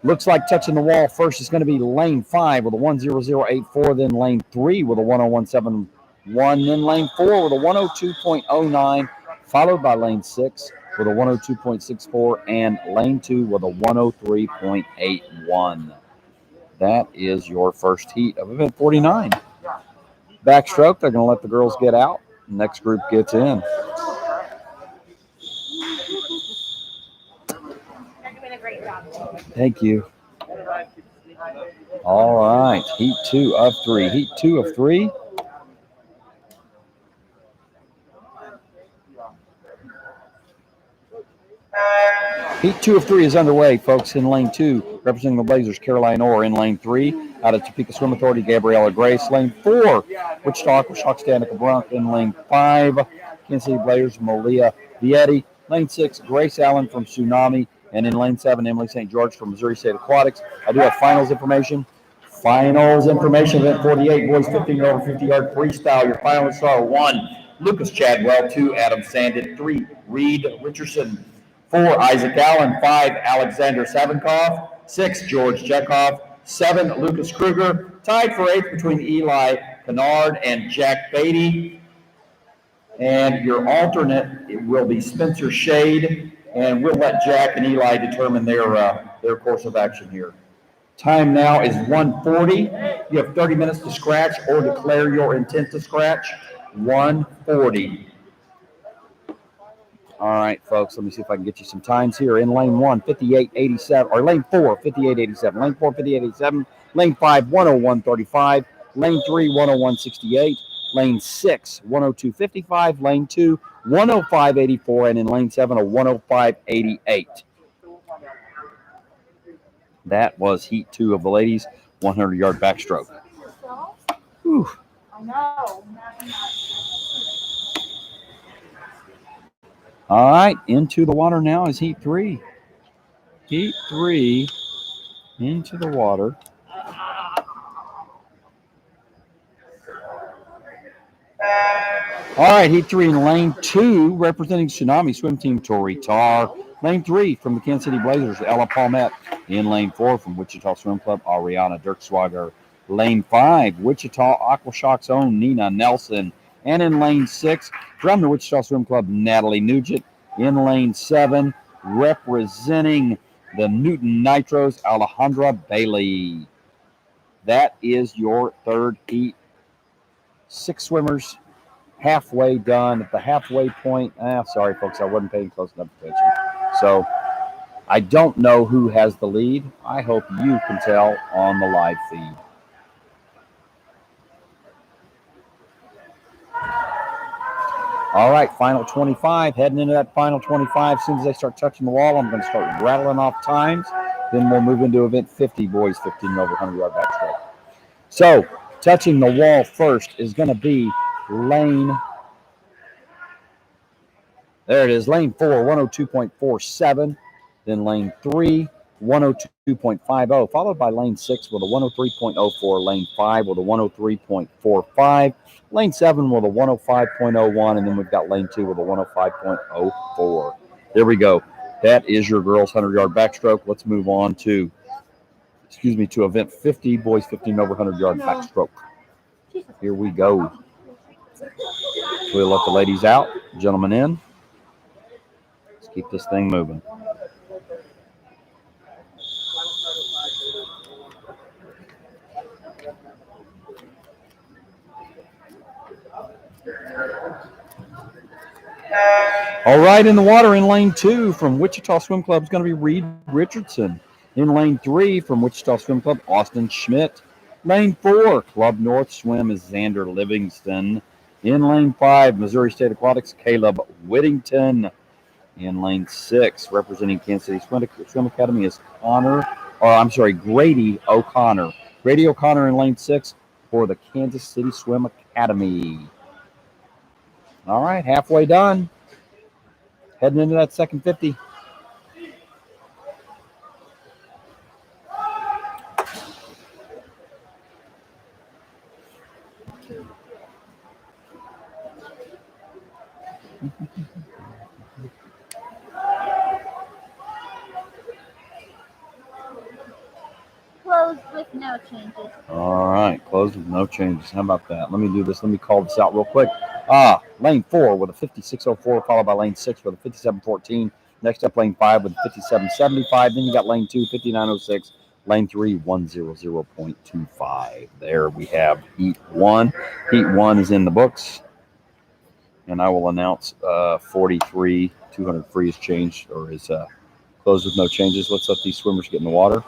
Looks like touching the wall first is going to be lane 5 with a 10084, then lane 3 with a 10171, then lane 4 with a 102.09, followed by lane 6 with a 102.64, and lane 2 with a 103.81. That is your first heat of event 49. Backstroke, they're going to let the girls get out. Next group gets in. Great job. Thank you. All right, heat 2 of 3. Heat 2 of 3. Heat 2 of 3 is underway, folks. In lane 2, representing the Blazers, Caroline Orr. In lane 3, out of Topeka Swim Authority, Gabriella Grace. Lane 4, Wichita Aquashocks, Danica Brunk. In lane 5, Kansas City Blazers, Malia Vietti. Lane 6, Grace Allen from Tsunami. And in lane 7, Emily St. George from Missouri State Aquatics. I do have finals information. Finals information, event 48, boys 15 over 50-yard freestyle. Your finalists are 1, Lucas Chadwell. 2, Adam Sandin. 3, Reed Richardson. 4, Isaac Allen. 5, Alexander Savinkoff. 6, George Chekhov. 7, Lucas Kruger. Tied for 8th between Eli Kennard and Jack Beatty. And your alternate will be Spencer Shade. And we'll let Jack and Eli determine their course of action here. Time now is 1:40. You have 30 minutes to scratch or declare your intent to scratch. 1:40. All right, folks, let me see if I can get you some times here. In lane 1, 58.87, or lane 4, 58.87. Lane 4, 58.87. Lane 5, 101.35. Lane 3, 101.68. Lane 6, 102.55. Lane 2, 105.84. And in lane 7, a 105.88. That was heat 2 of the ladies, 100-yard backstroke. Whew. I know. All right, into the water now is heat 3. Heat 3 into the water. All right, heat 3 in lane 2, representing Tsunami swim team, Tori Tarr. Lane 3 from the Kansas City Blazers, Ella Palmette. In lane 4 from Wichita Swim Club, Ariana Dirkswager. Lane 5, Wichita Aquashocks' own Nina Nelson. And in lane 6, from the Wichita Swim Club, Natalie Nugent. In lane 7, representing the Newton Nitros, Alejandra Bailey. That is your third heat. 6 swimmers, halfway done. At the halfway point, sorry, folks, I wasn't paying close enough attention. So I don't know who has the lead. I hope you can tell on the live feed. All right, final 25. Heading into that final 25. As soon as they start touching the wall, I'm going to start rattling off times. Then we'll move into event 50, boys 15 over 100-yard backstroke. So Touching the wall first is going to be lane. There it is, lane 4, 102.47. Then lane 3, 102.50, followed by lane 6 with a 103.04, lane 5 with a 103.45, lane 7 with a 105.01, and then we've got lane 2 with a 105.04. There we go. That is your girls' 100-yard backstroke. Let's move on to, to event 50, boys 15 over 100-yard backstroke. Here we go. We'll let the ladies out, gentlemen in. Let's keep this thing moving. All right, in the water in lane 2 from Wichita Swim Club is going to be Reed Richardson. In lane 3 from Wichita Swim Club, Austin Schmidt. Lane 4, Club North Swim is Xander Livingston. In lane 5, Missouri State Aquatics, Caleb Whittington. In lane 6, representing Kansas City Swim Academy is Grady O'Connor. Grady O'Connor in lane 6 for the Kansas City Swim Academy. All right, halfway done. Heading into that second 50. Closed with no changes. All right, closed with no changes. How about that? Let me do this. Let me call this out real quick. Lane 4 with a 56.04, followed by lane 6 with a 57.14. Next up, lane 5 with a 57.75. Then you got lane 2, 59.06. Lane 3, 100.25. There we have heat 1. Heat 1 is in the books. And I will announce 43, 200 free is changed, or is closed with no changes. Let's let these swimmers get in the water.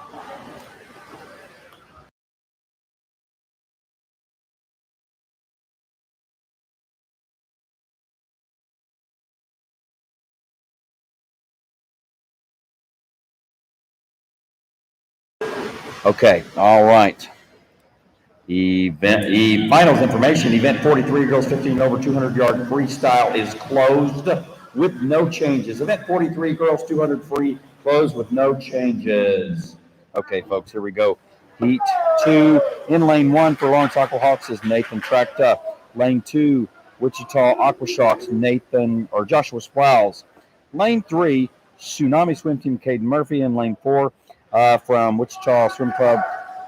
Okay, all right. Finals information. Event 43, girls 15 over 200-yard freestyle is closed with no changes. Event 43, girls 200 free, closed with no changes. Okay, folks, here we go. Heat 2 in lane 1 for Lawrence Aquahawks is Nathan Tracta. Lane 2, Wichita Aquasharks, Joshua Sprouse. Lane 3, Tsunami Swim Team, Caden Murphy. In lane 4, from Wichita Swim Club,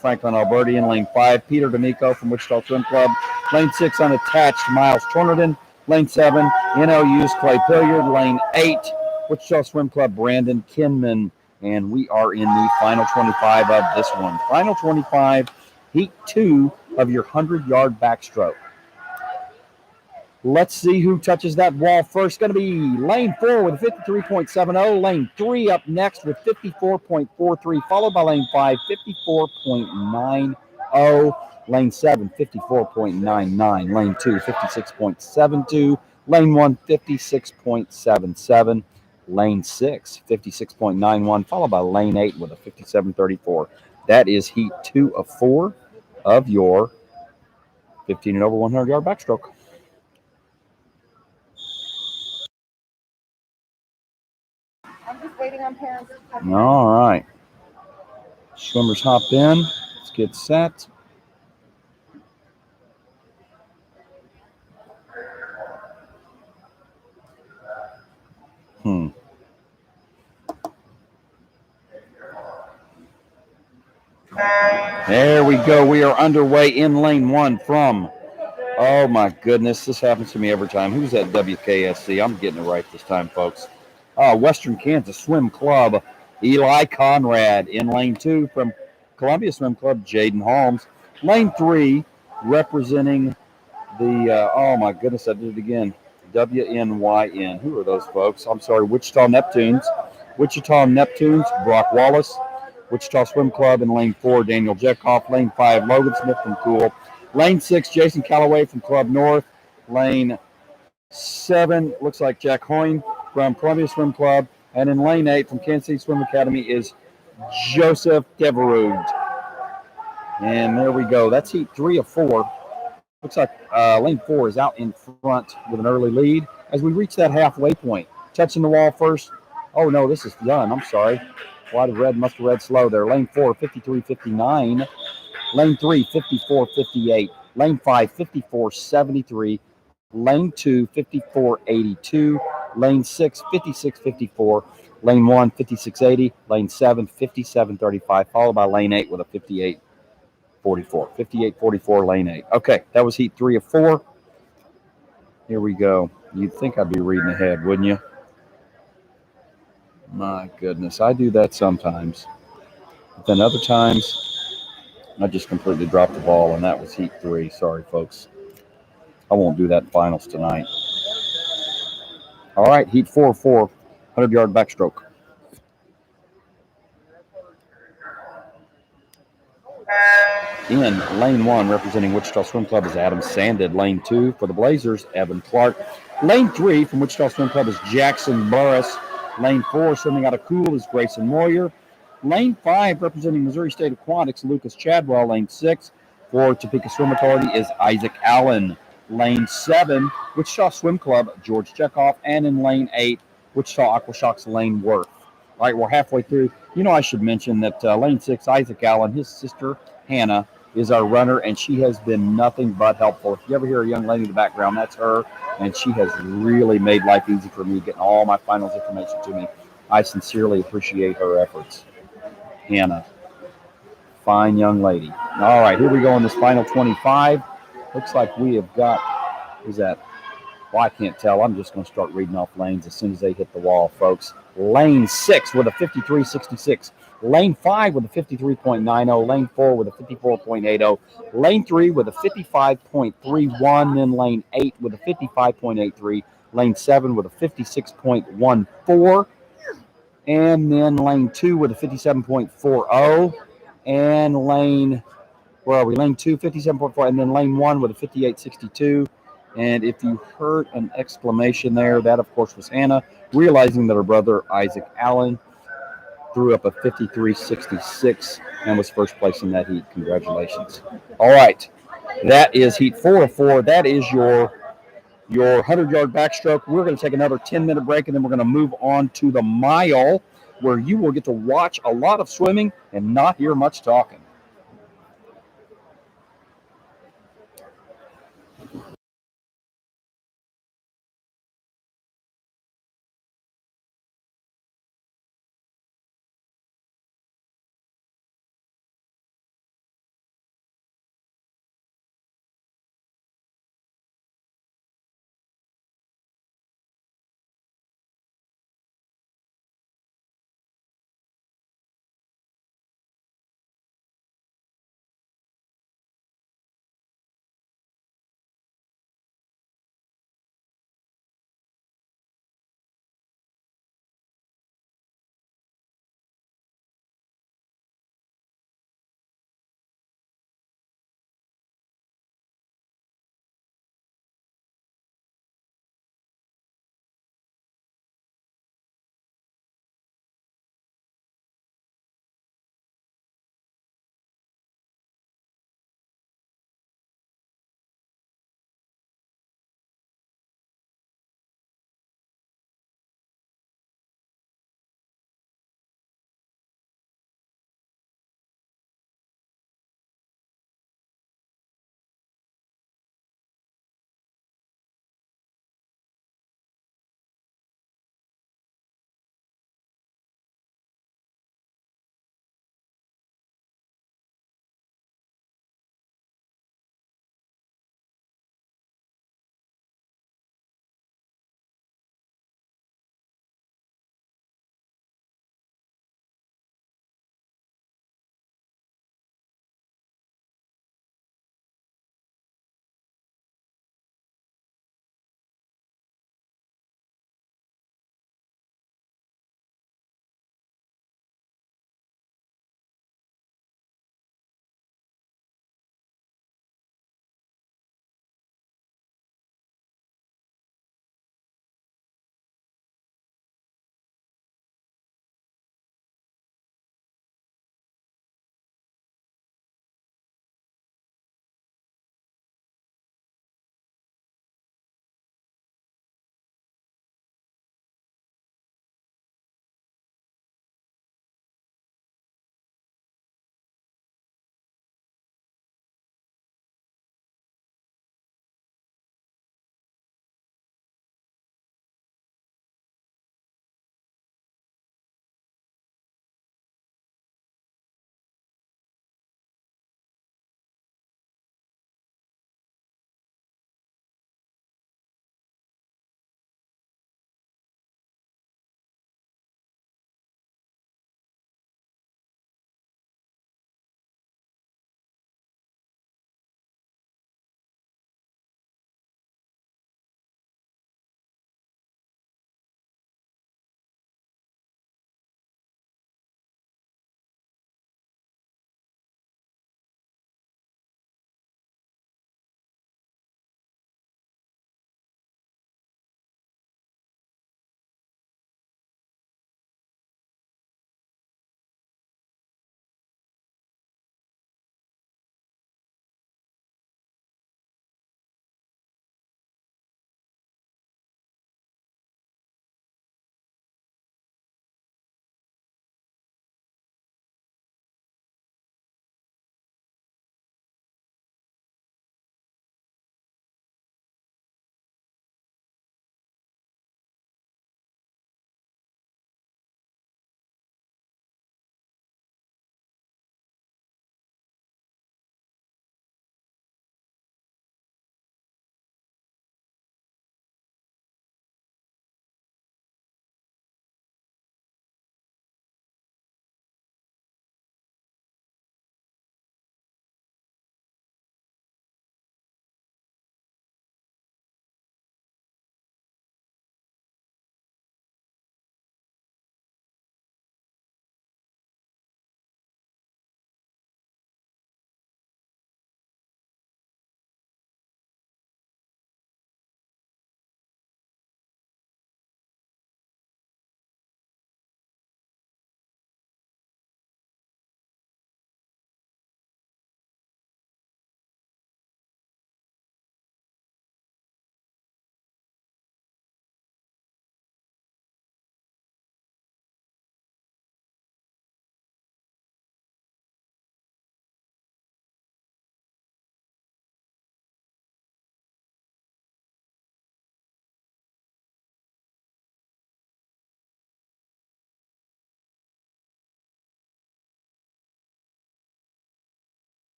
Franklin Alberti. In lane 5, Peter D'Amico from Wichita Swim Club. Lane 6, unattached, Miles Tornerton. Lane 7, NOU's Clay Pilliard. Lane 8, Wichita Swim Club, Brandon Kinman. And we are in the final 25 of this one. Final 25, heat 2 of your 100-yard backstroke. Let's see who touches that wall first. Going to be lane 4 with 53.70. Lane 3 up next with 54.43, followed by lane 5, 54.90. Lane 7, 54.99. Lane 2, 56.72. Lane 1, 56.77. Lane 6, 56.91, followed by lane 8 with a 57.34. That is heat 2 of 4 of your 15 and over 100-yard backstroke. I'm just waiting on parents to come in. All right. Swimmers hop in. Let's get set. There we go. We are underway in lane 1 from, oh my goodness, this happens to me every time. Who's at WKSC? I'm getting it right this time, folks. Western Kansas Swim Club, Eli Conrad. In lane 2 from Columbia Swim Club, Jaden Holmes. Lane 3, representing the, oh my goodness, I did it again, WNYN. Who are those folks? I'm sorry, Wichita Neptunes. Brock Wallace. Wichita Swim Club in lane 4, Daniel Jekoff. Lane 5, Logan Smith from Cool. Lane 6, Jason Calloway from Club North. Lane 7, looks like Jack Hoyne from Columbia Swim Club. And in lane 8 from Kansas City Swim Academy is Joseph Deverud. And there we go. That's heat 3 of 4. Looks like lane 4 is out in front with an early lead as we reach that halfway point. Touching the wall first. Oh, no, this is done. I'm sorry. Why the red must have read slow there. Lane 4, 53.59. Lane 3, 54.58. Lane 5, 54.73. Lane 2, 54.82. Lane 6, 56.54. Lane 1, 56.80. Lane 7, 57.35. Followed by lane 8 with a 58.44. 58.44, lane 8. Okay, that was heat 3 of 4. Here we go. You'd think I'd be reading ahead, wouldn't you? My goodness, I do that sometimes. But then other times, I just completely dropped the ball, and that was heat 3. Sorry, folks. I won't do that in finals tonight. All right, heat 4 of 4, 100-yard backstroke. In lane 1, representing Wichita Swim Club, is Adam Sanded. Lane 2 for the Blazers, Evan Clark. Lane 3 from Wichita Swim Club is Jackson Burris. Lane 4, swimming out of Cool, is Grayson Moyer. Lane 5, representing Missouri State Aquatics, Lucas Chadwell. Lane 6 for Topeka Swim Authority is Isaac Allen. Lane 7, Wichita Swim Club, George Chekhov. And in lane 8, Wichita Aquashocks, Lane Worth. All right, we're halfway through. You know, I should mention that lane 6, Isaac Allen, his sister, Hannah, is our runner, and she has been nothing but helpful. If you ever hear a young lady in the background, that's her, and she has really made life easy for me, getting all my finals information to me. I sincerely appreciate her efforts. Hannah, fine young lady. All right, here we go in this final 25. Looks like we have got, who's that? Well, I can't tell. I'm just going to start reading off lanes as soon as they hit the wall, folks. Lane 6 with a 53.66. Lane 5 with a 53.90. Lane 4 with a 54.80. Lane 3 with a 55.31. Then lane 8 with a 55.83. Lane 7 with a 56.14. And then lane 2 with a 57.40. And lane, where are we? Lane 2, 57.4. And then lane 1 with a 58.62. And if you heard an exclamation there, that of course was Hannah, realizing that her brother Isaac Allen threw up a 53.66 and was first place in that heat. Congratulations. All right. That is heat 4 of 4. That is your 100-yard backstroke. We're going to take another 10-minute break, and then we're going to move on to the mile, where you will get to watch a lot of swimming and not hear much talking.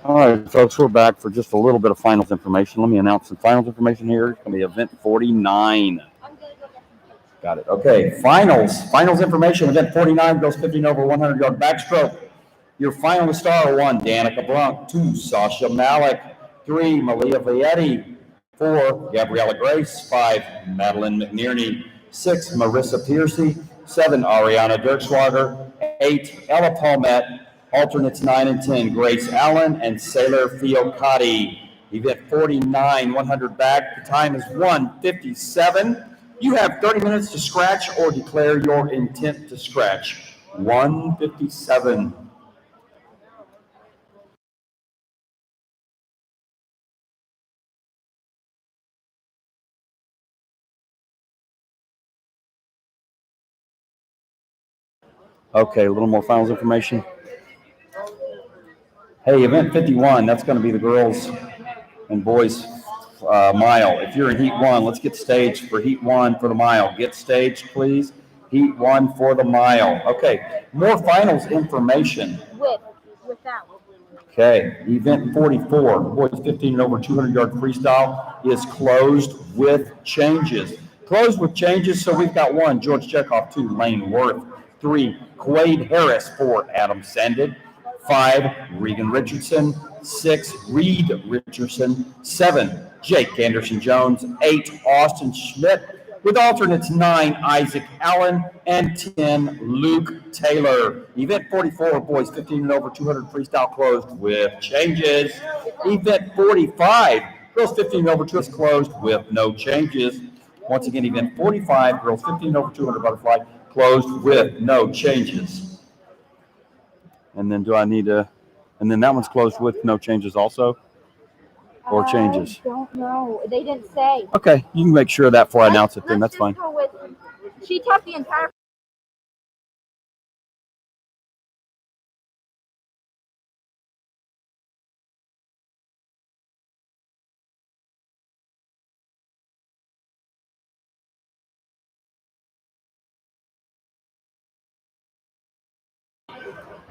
All right, folks, we're back for just a little bit of finals information. Let me announce some finals information here. It's going to be event 49. Got it. Okay, finals. Finals information. Event 49 goes 15 over 100-yard backstroke. Your finalist star: 1, Danica Brunk; 2, Sasha Malik; 3, Malia Vietti; 4, Gabriella Grace; 5, Madeline McNearney; 6, Marissa Piercy; 7, Ariana Dirkswager; 8, Ella Palmette; alternates 9 and 10, Grace Allen and Sailor Fiocati. Event 49, 100 back. The time is 1:57. You have 30 minutes to scratch or declare your intent to scratch. 1:57. Okay, a little more finals information. Hey, event 51, that's going to be the girls and boys mile. If you're in heat 1, let's get staged for heat 1 for the mile. Get staged, please. Heat 1 for the mile. Okay, more finals information. Without. Okay, event 44, boys 15 and over 200-yard freestyle is closed with changes. Closed with changes, so we've got 1, George Chekhov; 2, Lane Worth; 3, Quade Harris; 4, Adam Sanded; 5, Regan Richardson; 6, Reed Richardson; 7, Jake Anderson Jones; 8, Austin Schmidt; with alternates 9, Isaac Allen; and 10, Luke Taylor. Event 44, boys 15 and over 200 freestyle closed with changes. Event 45, girls 15 and over 200 closed with no changes. Once again, event 45, girls 15 and over 200 butterfly closed with no changes. And then do I need to, and then that one's closed with no changes also? Or changes? I don't know. They didn't say. Okay, you can make sure of that before I announce it, then that's fine. She took the entire.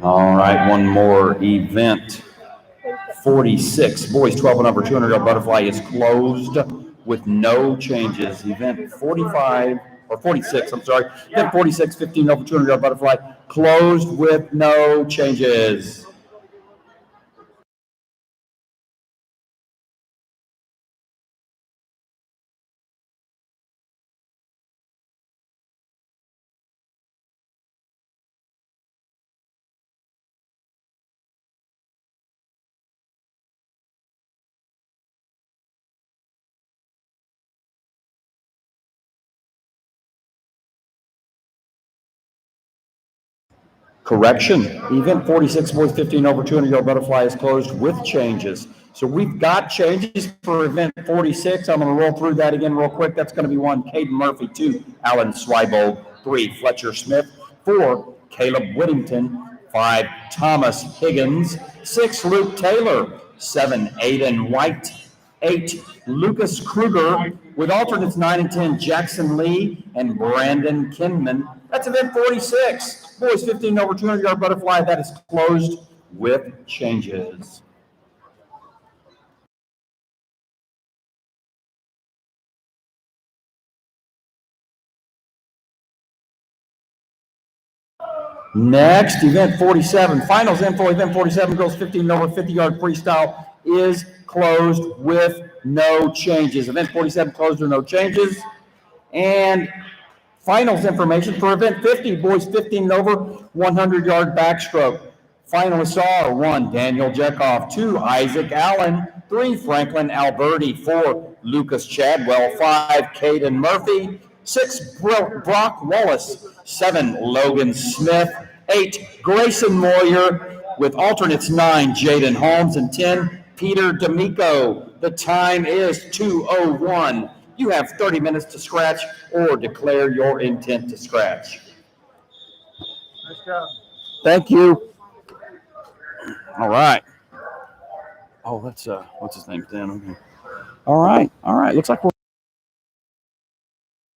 All right, one more event. 46, boys 12 and over 200-yard butterfly is closed with no changes. Event 45, or 46, I'm sorry. Event 46, 15 over 200-yard butterfly closed with no changes. Correction, event 46, boys 15 over 200-yard butterfly is closed with changes. So we've got changes for event 46. I'm going to roll through that again real quick. That's going to be 1, Caden Murphy; 2, Alan Swibold; 3, Fletcher Smith; 4, Caleb Whittington; 5, Thomas Higgins; 6, Luke Taylor; 7, Aiden White; 8, Lucas Kruger; with alternates 9 and 10, Jackson Lee and Brandon Kinman. That's event 46. Boys 15 over 200-yard butterfly, that is closed with changes. Next, event 47, finals info. Event 47, girls 15 and over 50-yard freestyle is closed with no changes. Event 47 closed with no changes. And finals information for event 50, boys 15 and over 100-yard backstroke. Finalists are 1, Daniel Jekoff; 2, Isaac Allen; 3, Franklin Alberti; 4, Lucas Chadwell; 5, Caden Murphy; 6, Brock Wallace; 7, Logan Smith; 8, Grayson Moyer; with alternates 9, Jaden Holmes; and 10, Peter D'Amico. The time is 2:01. You have 30 minutes to scratch or declare your intent to scratch. Nice job. Thank you. All right. Oh, that's what's his name, Dan? Okay. All right. Looks like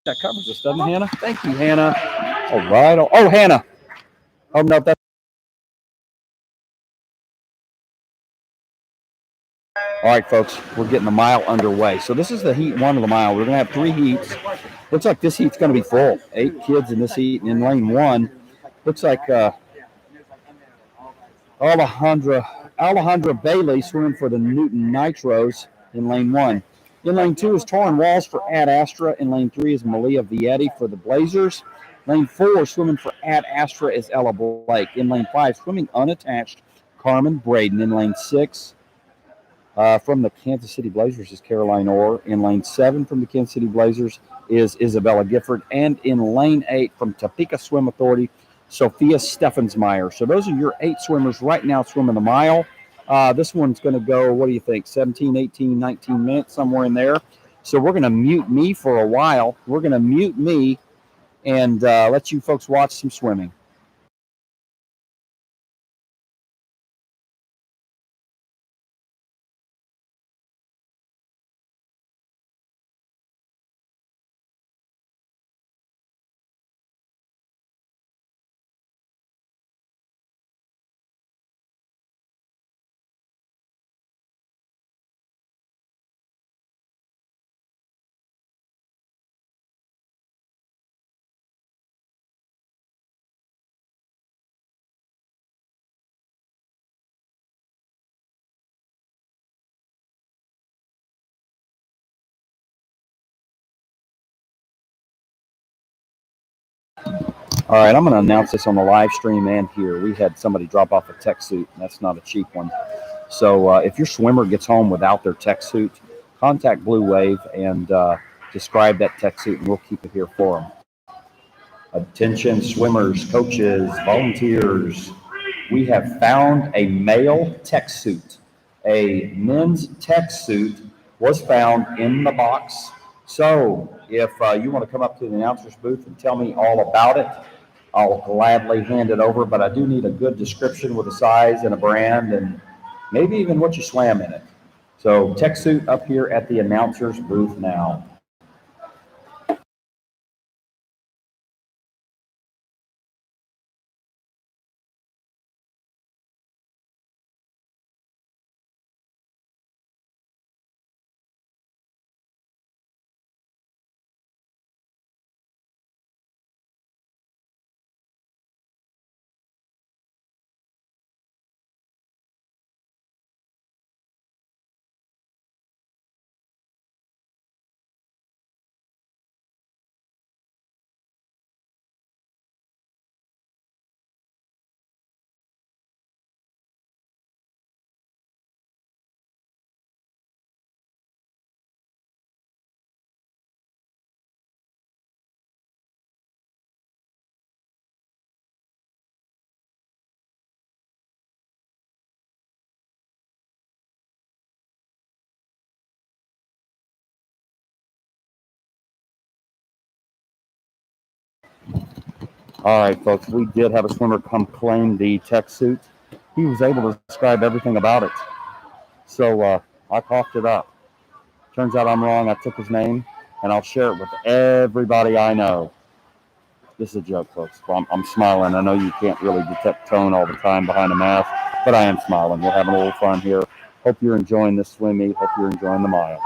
that covers us, doesn't it, Hannah? Thank you, Hannah. All right. Oh, Hannah. Oh no, that's All right, folks, we're getting the mile underway. So this is the heat one of the mile. We're going to have 3 heats. Looks like this heat's going to be full. 8 kids in this heat. And in lane 1, looks like Alejandra Bailey swimming for the Newton Nitros in lane 1. In lane 2 is Torrin Walls for Ad Astra. In lane 3 is Malia Vietti for the Blazers. Lane 4 swimming for Ad Astra is Ella Blake. In lane 5, swimming unattached, Carmen Braden. In lane 6, from the Kansas City Blazers is Caroline Orr. In lane 7 from the Kansas City Blazers is Isabella Gifford. And in lane 8 from Topeka Swim Authority, Sophia Steffensmeyer. So those are your 8 swimmers right now swimming the mile. This one's going to go, what do you think, 17, 18, 19 minutes, somewhere in there. So we're going to mute me for a while. We're going to mute me and let you folks watch some swimming. All right, I'm going to announce this on the live stream and here. We had somebody drop off a tech suit, and that's not a cheap one. So if your swimmer gets home without their tech suit, contact Blue Wave and describe that tech suit, and we'll keep it here for them. Attention swimmers, coaches, volunteers. We have found a male tech suit. A men's tech suit was found in the box. So if you want to come up to the announcer's booth and tell me all about it, I'll gladly hand it over, but I do need a good description with a size and a brand and maybe even what you swam in it. So tech suit up here at the announcer's booth now. All right, folks, we did have a swimmer come claim the tech suit. He was able to describe everything about it. So I coughed it up. Turns out I'm wrong. I took his name, and I'll share it with everybody I know. This is a joke, folks. I'm smiling. I know you can't really detect tone all the time behind a mask, but I am smiling. We're having a little fun here. Hope you're enjoying this swim meet. Hope you're enjoying the mile.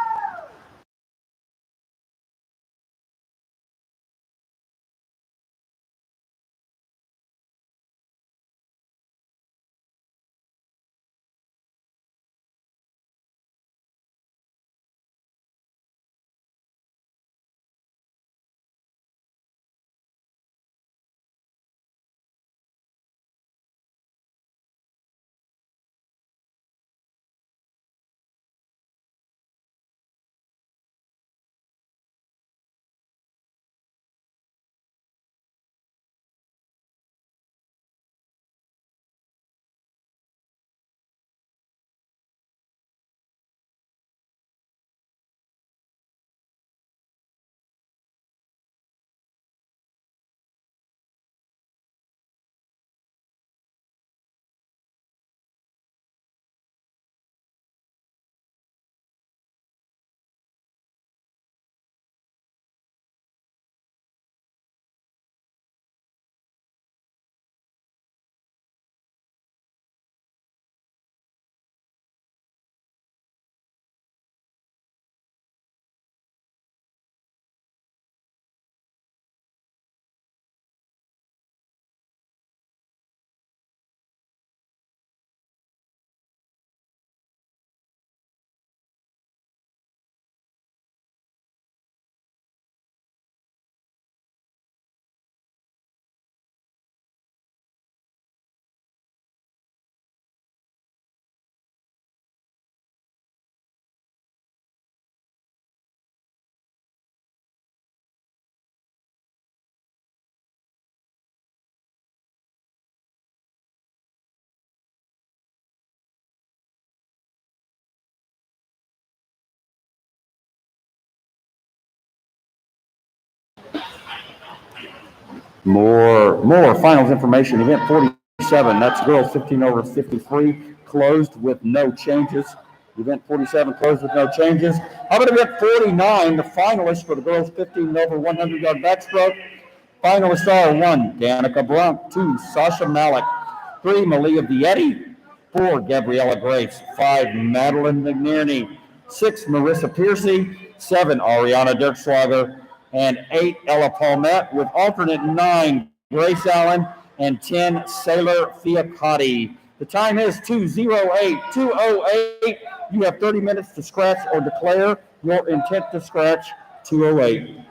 More finals information. Event 47, that's girls 15 over 53, closed with no changes. Event 47 closed with no changes. How about event 49, the finalists for the girls 15 over 100-yard backstroke? Finalists are 1, Danica Brunk; 2, Sasha Malik; 3, Malia Vietti; 4, Gabriella Grace; 5, Madeline McNerney; 6, Marissa Piercy; 7, Ariana Dirkschlager; and 8, Ella Palmette, with alternate 9, Grace Allen, and 10, Sailor Fiacotti. The time is 2:08. You have 30 minutes to scratch or declare your intent to scratch. 2:08.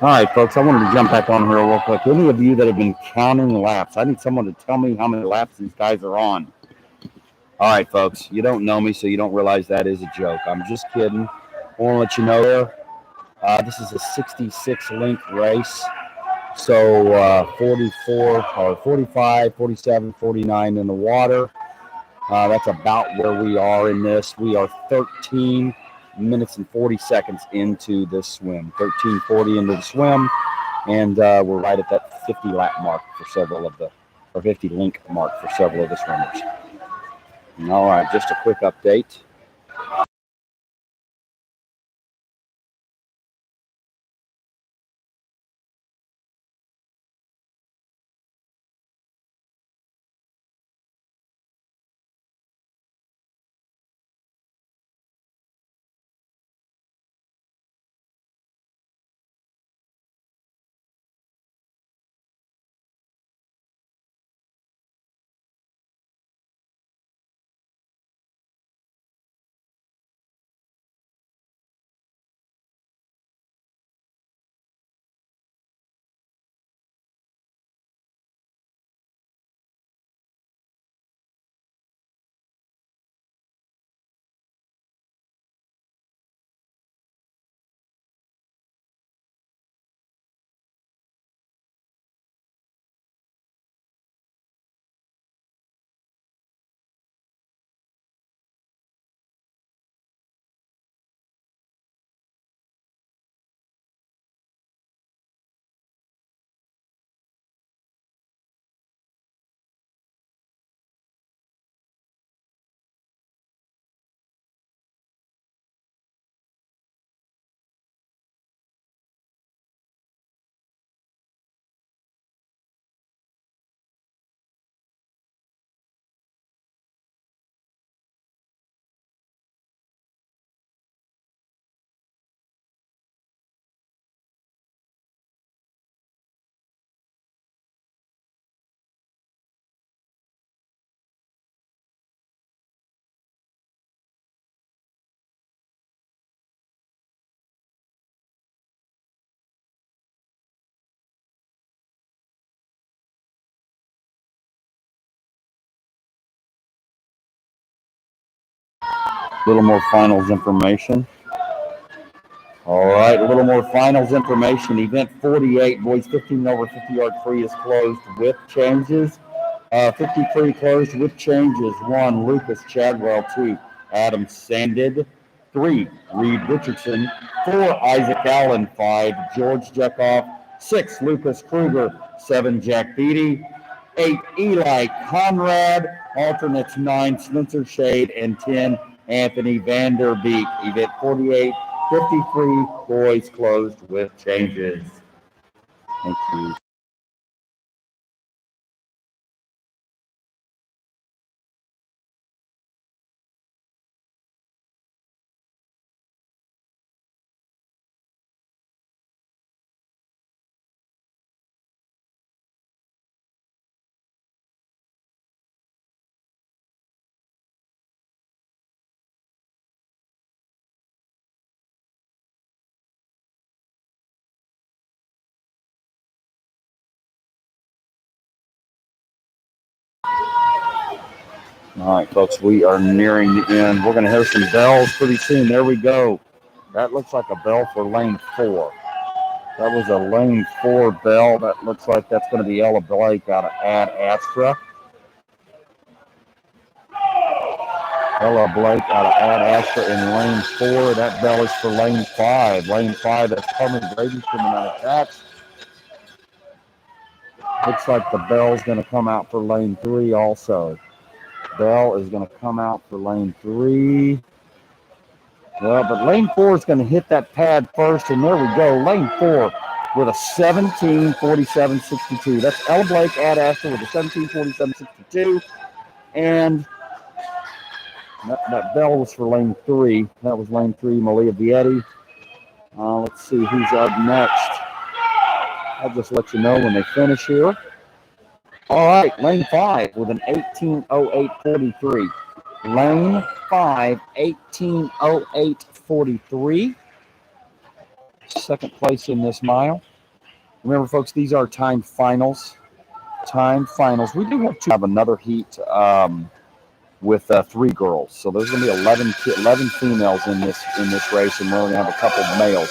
All right, folks, I wanted to jump back on here real quick. Any of you that have been counting laps, I need someone to tell me how many laps these guys are on. All right, folks, you don't know me, so you don't realize that is a joke. I'm just kidding. I want to let you know there. This is a 66 link race. So 44 or 45, 47, 49 in the water. That's about where we are in this. We are 13 minutes and 40 seconds into this swim. 13:40 into the swim, and we're right at that 50 lap mark for several of the, or 50 link mark for several of the swimmers. All right, just a quick update. A little more finals information. All right, a little more finals information. Event 48, boys 15 over 50-yard free is closed with changes. 50 free closed with changes. 1, Lucas Chadwell. 2, Adam Sanded. 3, Reed Richardson. 4, Isaac Allen. 5, George Jeckoff. 6, Lucas Kruger. 7, Jack Beatty. 8, Eli Conrad. Alternates 9, Spencer Shade. And 10, Anthony Vanderbeek. Event 48, 53, boys closed with changes. Thank you. All right, folks, we are nearing the end. We're going to hear some bells pretty soon. There we go. That looks like a bell for lane 4. That was a lane 4 bell. That looks like that's going to be Ella Blake out of Ad Astra. Ella Blake out of Ad Astra in lane 4. That bell is for lane 5. Lane 5, that's Carmen Brady's coming out of tax. Looks like the bell's going to come out for lane 3 also. Bell is going to come out for lane 3. Well, but lane 4 is going to hit that pad first, and there we go. Lane 4 with a 17:47.62. That's Ella Blake Ad Astra with a 17:47.62. And that bell was for lane 3. That was lane 3, Malia Vietti. Let's see who's up next. I'll just let you know when they finish here. All right, lane 5 with an 18:08.43. Lane 5, 18:08.43. second place in this mile. Remember, folks, these are timed finals. Timed finals. We do have another heat with 3 girls, so there's going to be 11 females in this race, and we're only going to have a couple of males.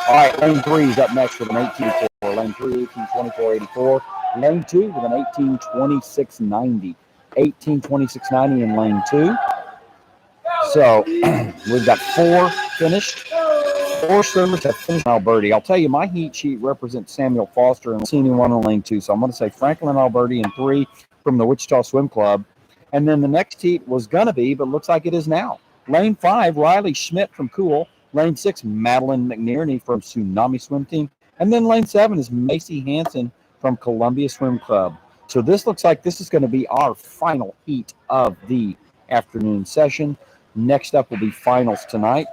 All right, lane 3 is up next with an 18.4. Lane 3, 18.24.84. Lane 2 with an 18.26.90. 18.26.90 in lane 2. So we've got 4 finished. 4 swimmers have finished Alberti. I'll tell you, my heat sheet represents Samuel Foster and seen anyone in lane 2. So I'm going to say Franklin Alberti and 3 from the Wichita Swim Club. And then the next heat was going to be, but looks like it is now. Lane 5, Riley Schmidt from Cool. Lane 6, Madeline McNerney from Tsunami Swim Team. And then lane 7 is Macy Hansen from Columbia Swim Club. So this looks like this is going to be our final heat of the afternoon session. Next up will be finals tonight.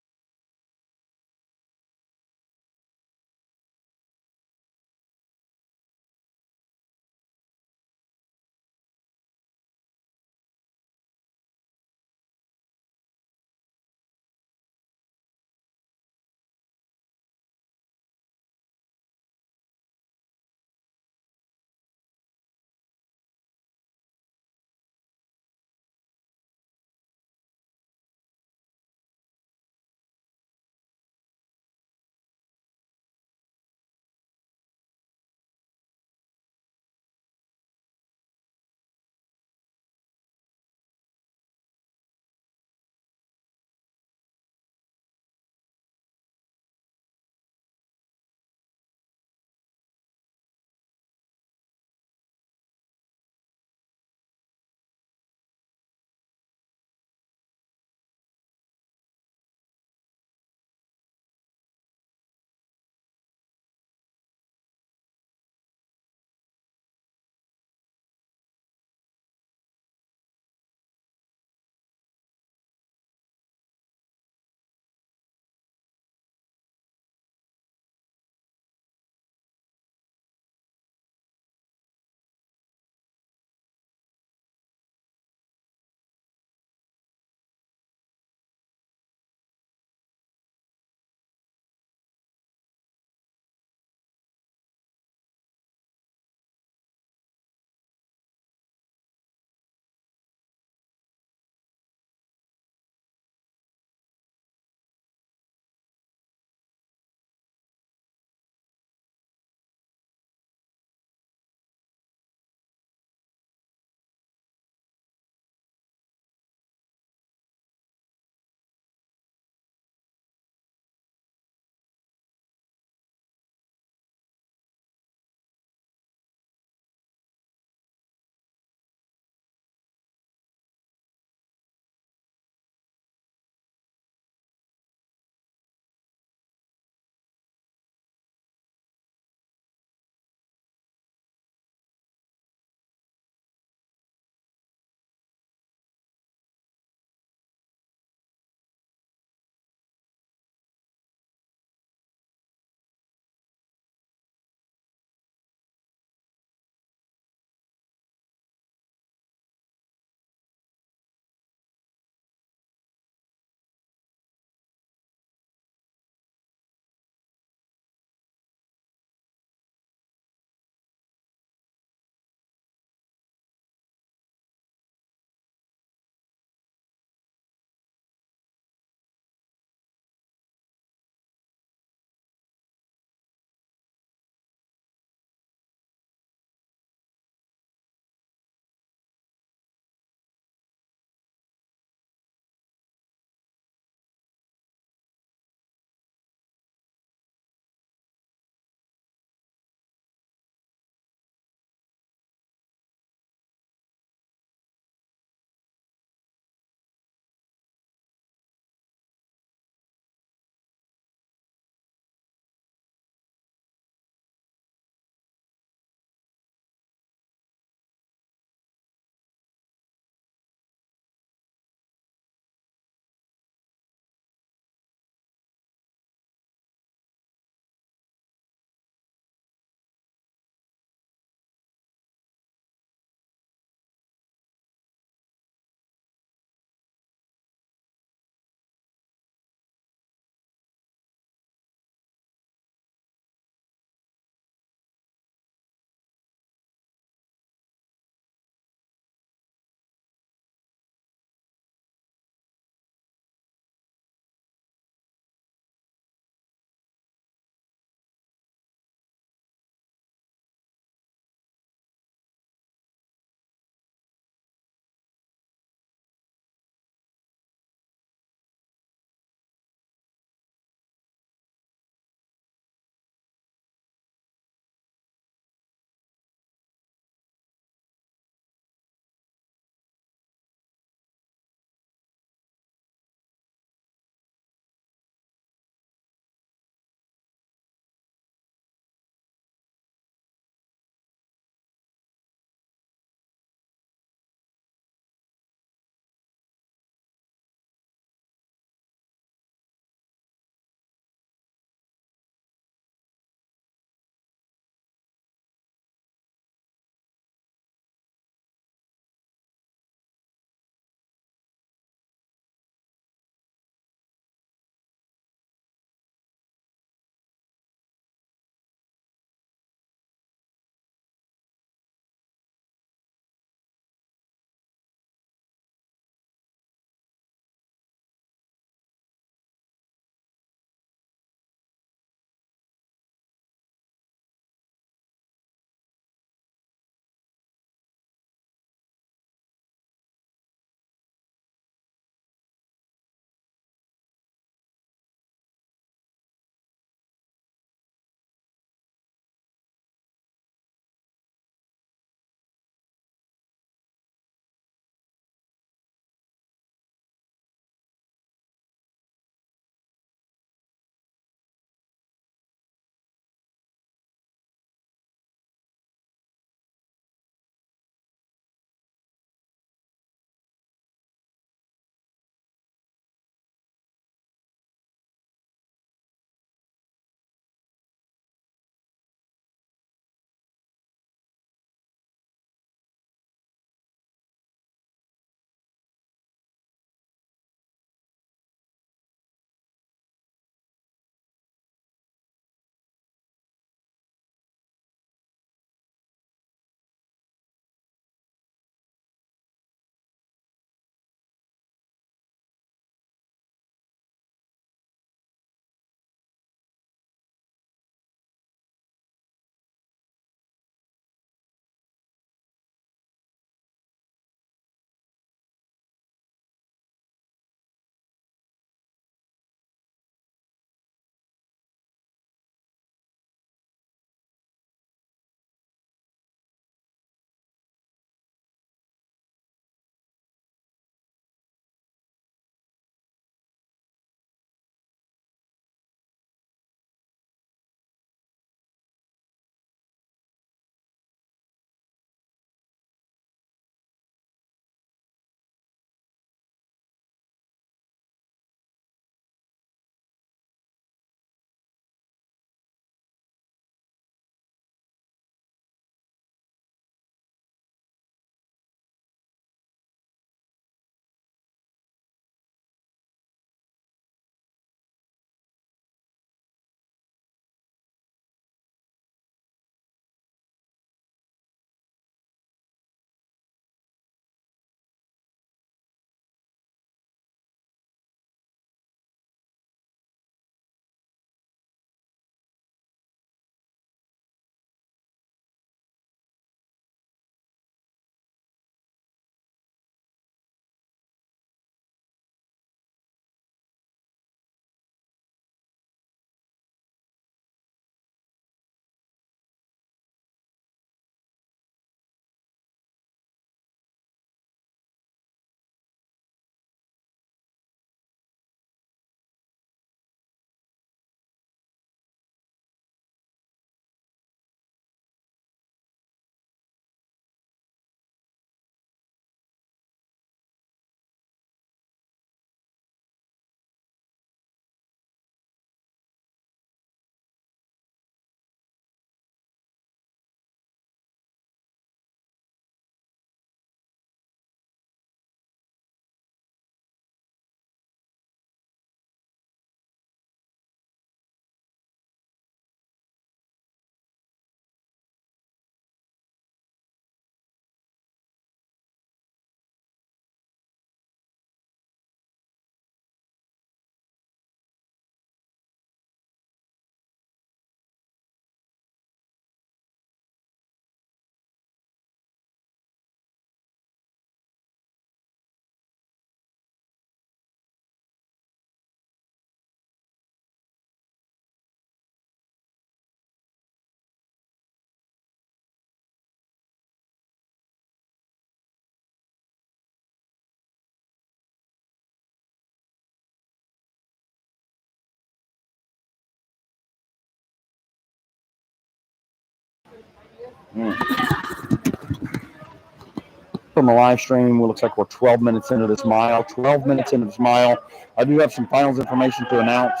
From the live stream, it looks like we're 12 minutes into this mile. 12 minutes into this mile. I do have some finals information to announce.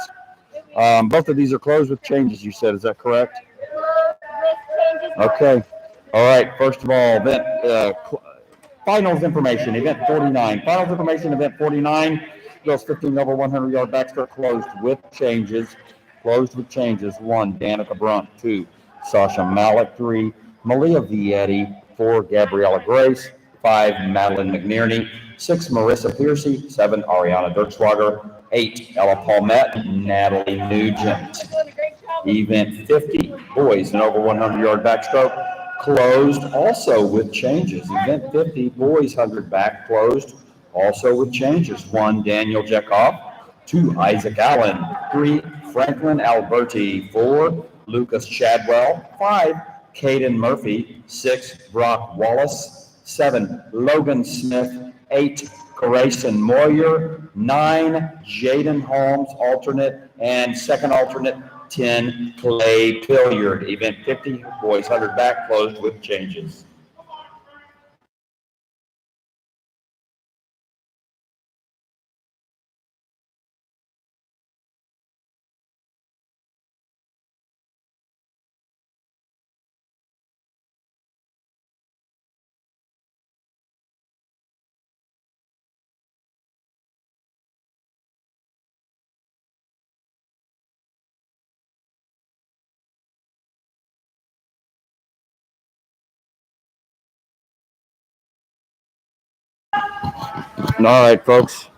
Both of these are closed with changes, you said. Is that correct? Okay. All right. First of all, finals information, event 49. Finals information, event 49. Girls 15 over 100-yard backstroke closed with changes. Closed with changes. 1, Danica Brunt. 2, Sasha Malik. 3, Malia Vietti. 4, Gabriella Grace. 5, Madeline McNerney. 6, Marissa Piercy. 7, Ariana Dirkswager. 8, Ella Palmette. Natalie Nugent. Event 50, boys and over 100-yard backstroke, closed also with changes. Event 50, boys 100 back, closed also with changes. 1, Daniel Jekoff. 2, Isaac Allen. 3, Franklin Alberti. 4, Lucas Chadwell. 5, Caden Murphy. 6, Brock Wallace. 7, Logan Smith. 8, Grayson Moyer. 9, Jaden Holmes, alternate, and second alternate, 10, Clay Pilliard. Event 50, boys 100 back, closed with changes. All right, folks.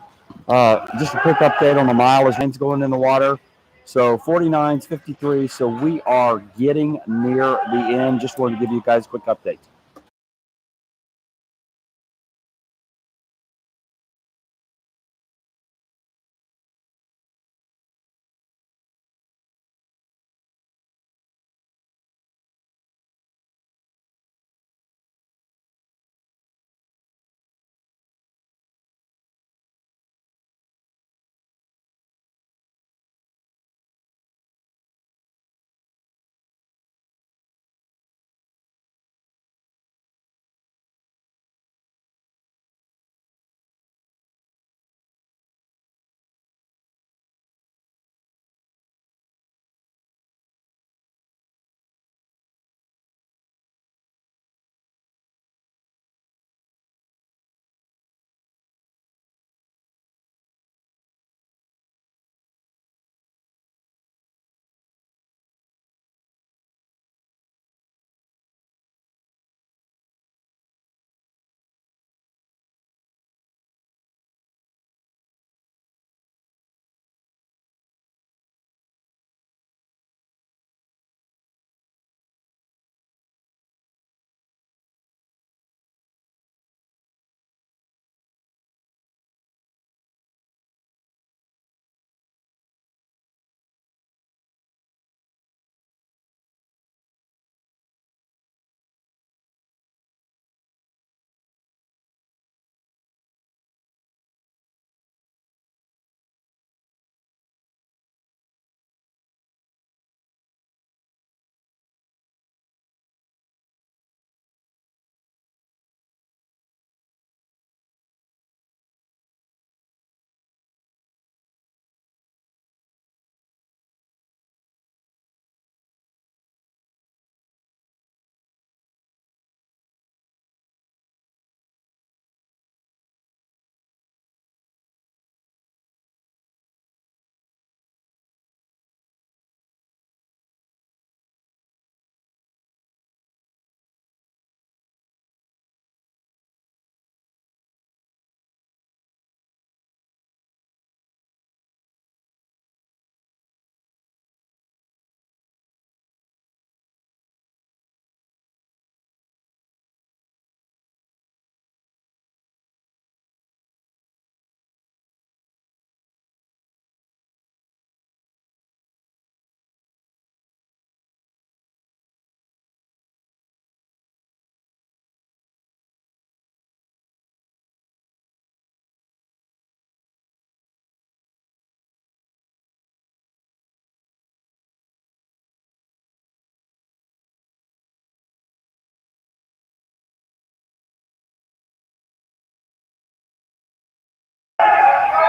Just a quick update on the mile as lane's going in the water. So 49's 53. So we are getting near the end. Just wanted to give you guys a quick update.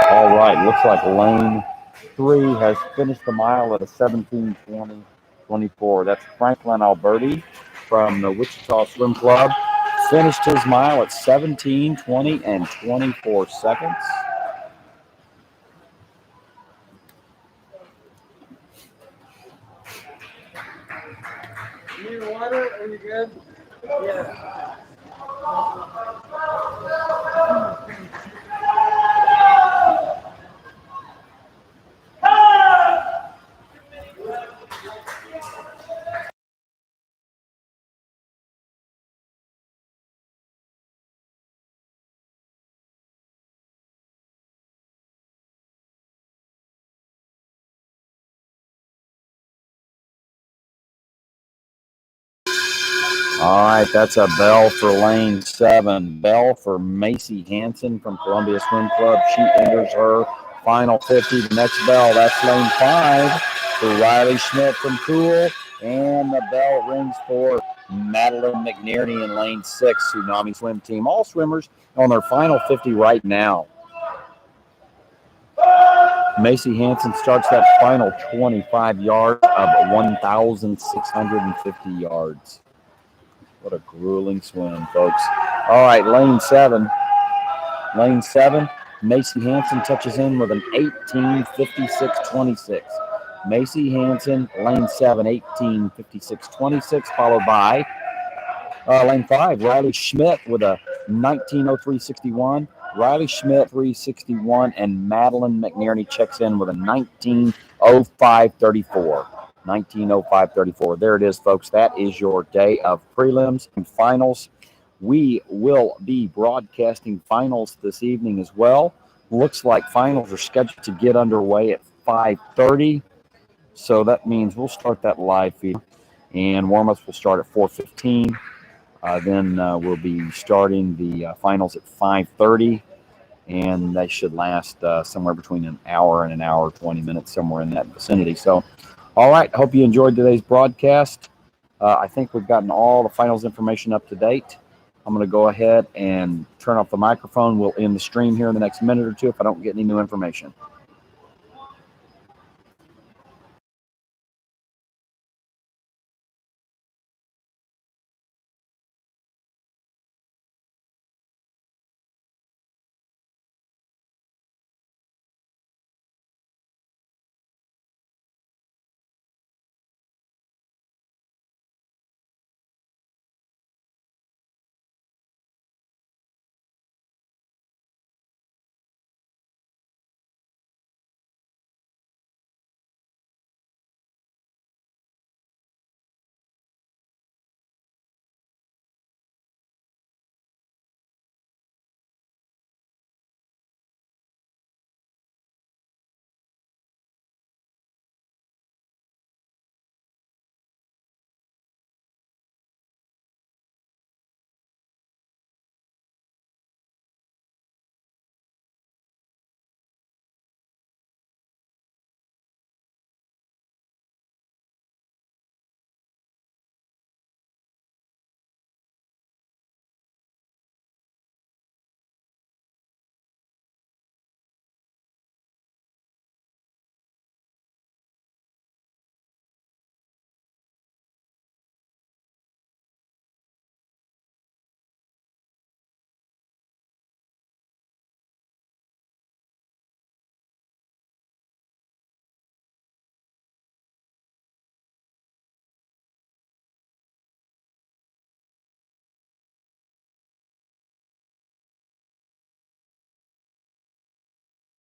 All right, looks like lane 3 has finished the mile at a 17:20:24. That's Franklin Alberti from the Wichita Swim Club. Finished his mile at 17:20 and 24 seconds. You need water? Are you good? Yeah. All right, that's a bell for lane 7. Bell for Macy Hanson from Columbia Swim Club. She enters her final 50. The next bell, that's lane 5 for Riley Schmidt from Cool. And the bell rings for Madeline McNerney in lane 6, Tsunami Swim Team. All swimmers on their final 50 right now. Macy Hanson starts that final 25 yards of 1,650 yards. What a grueling swim, folks. All right, lane 7. Lane 7, Macy Hanson touches in with an 18:56:26. Macy Hanson, lane 7, 18:56:26, followed by lane 5, Riley Schmidt with a 19:03:61. Riley Schmidt 3:61, and Madeline McNerney checks in with a 19:05:34. 19:05:34. There it is, folks. That is your day of prelims and finals. We will be broadcasting finals this evening as well. Looks like finals are scheduled to get underway at 5:30. So that means we'll start that live feed, and warm-ups will start at 4:15. Then we'll be starting the finals at 5:30, and they should last somewhere between an hour and an hour, 20 minutes, somewhere in that vicinity. So, all right, hope you enjoyed today's broadcast. I think we've gotten all the finals information up to date. I'm going to go ahead and turn off the microphone. We'll end the stream here in the next minute or two if I don't get any new information.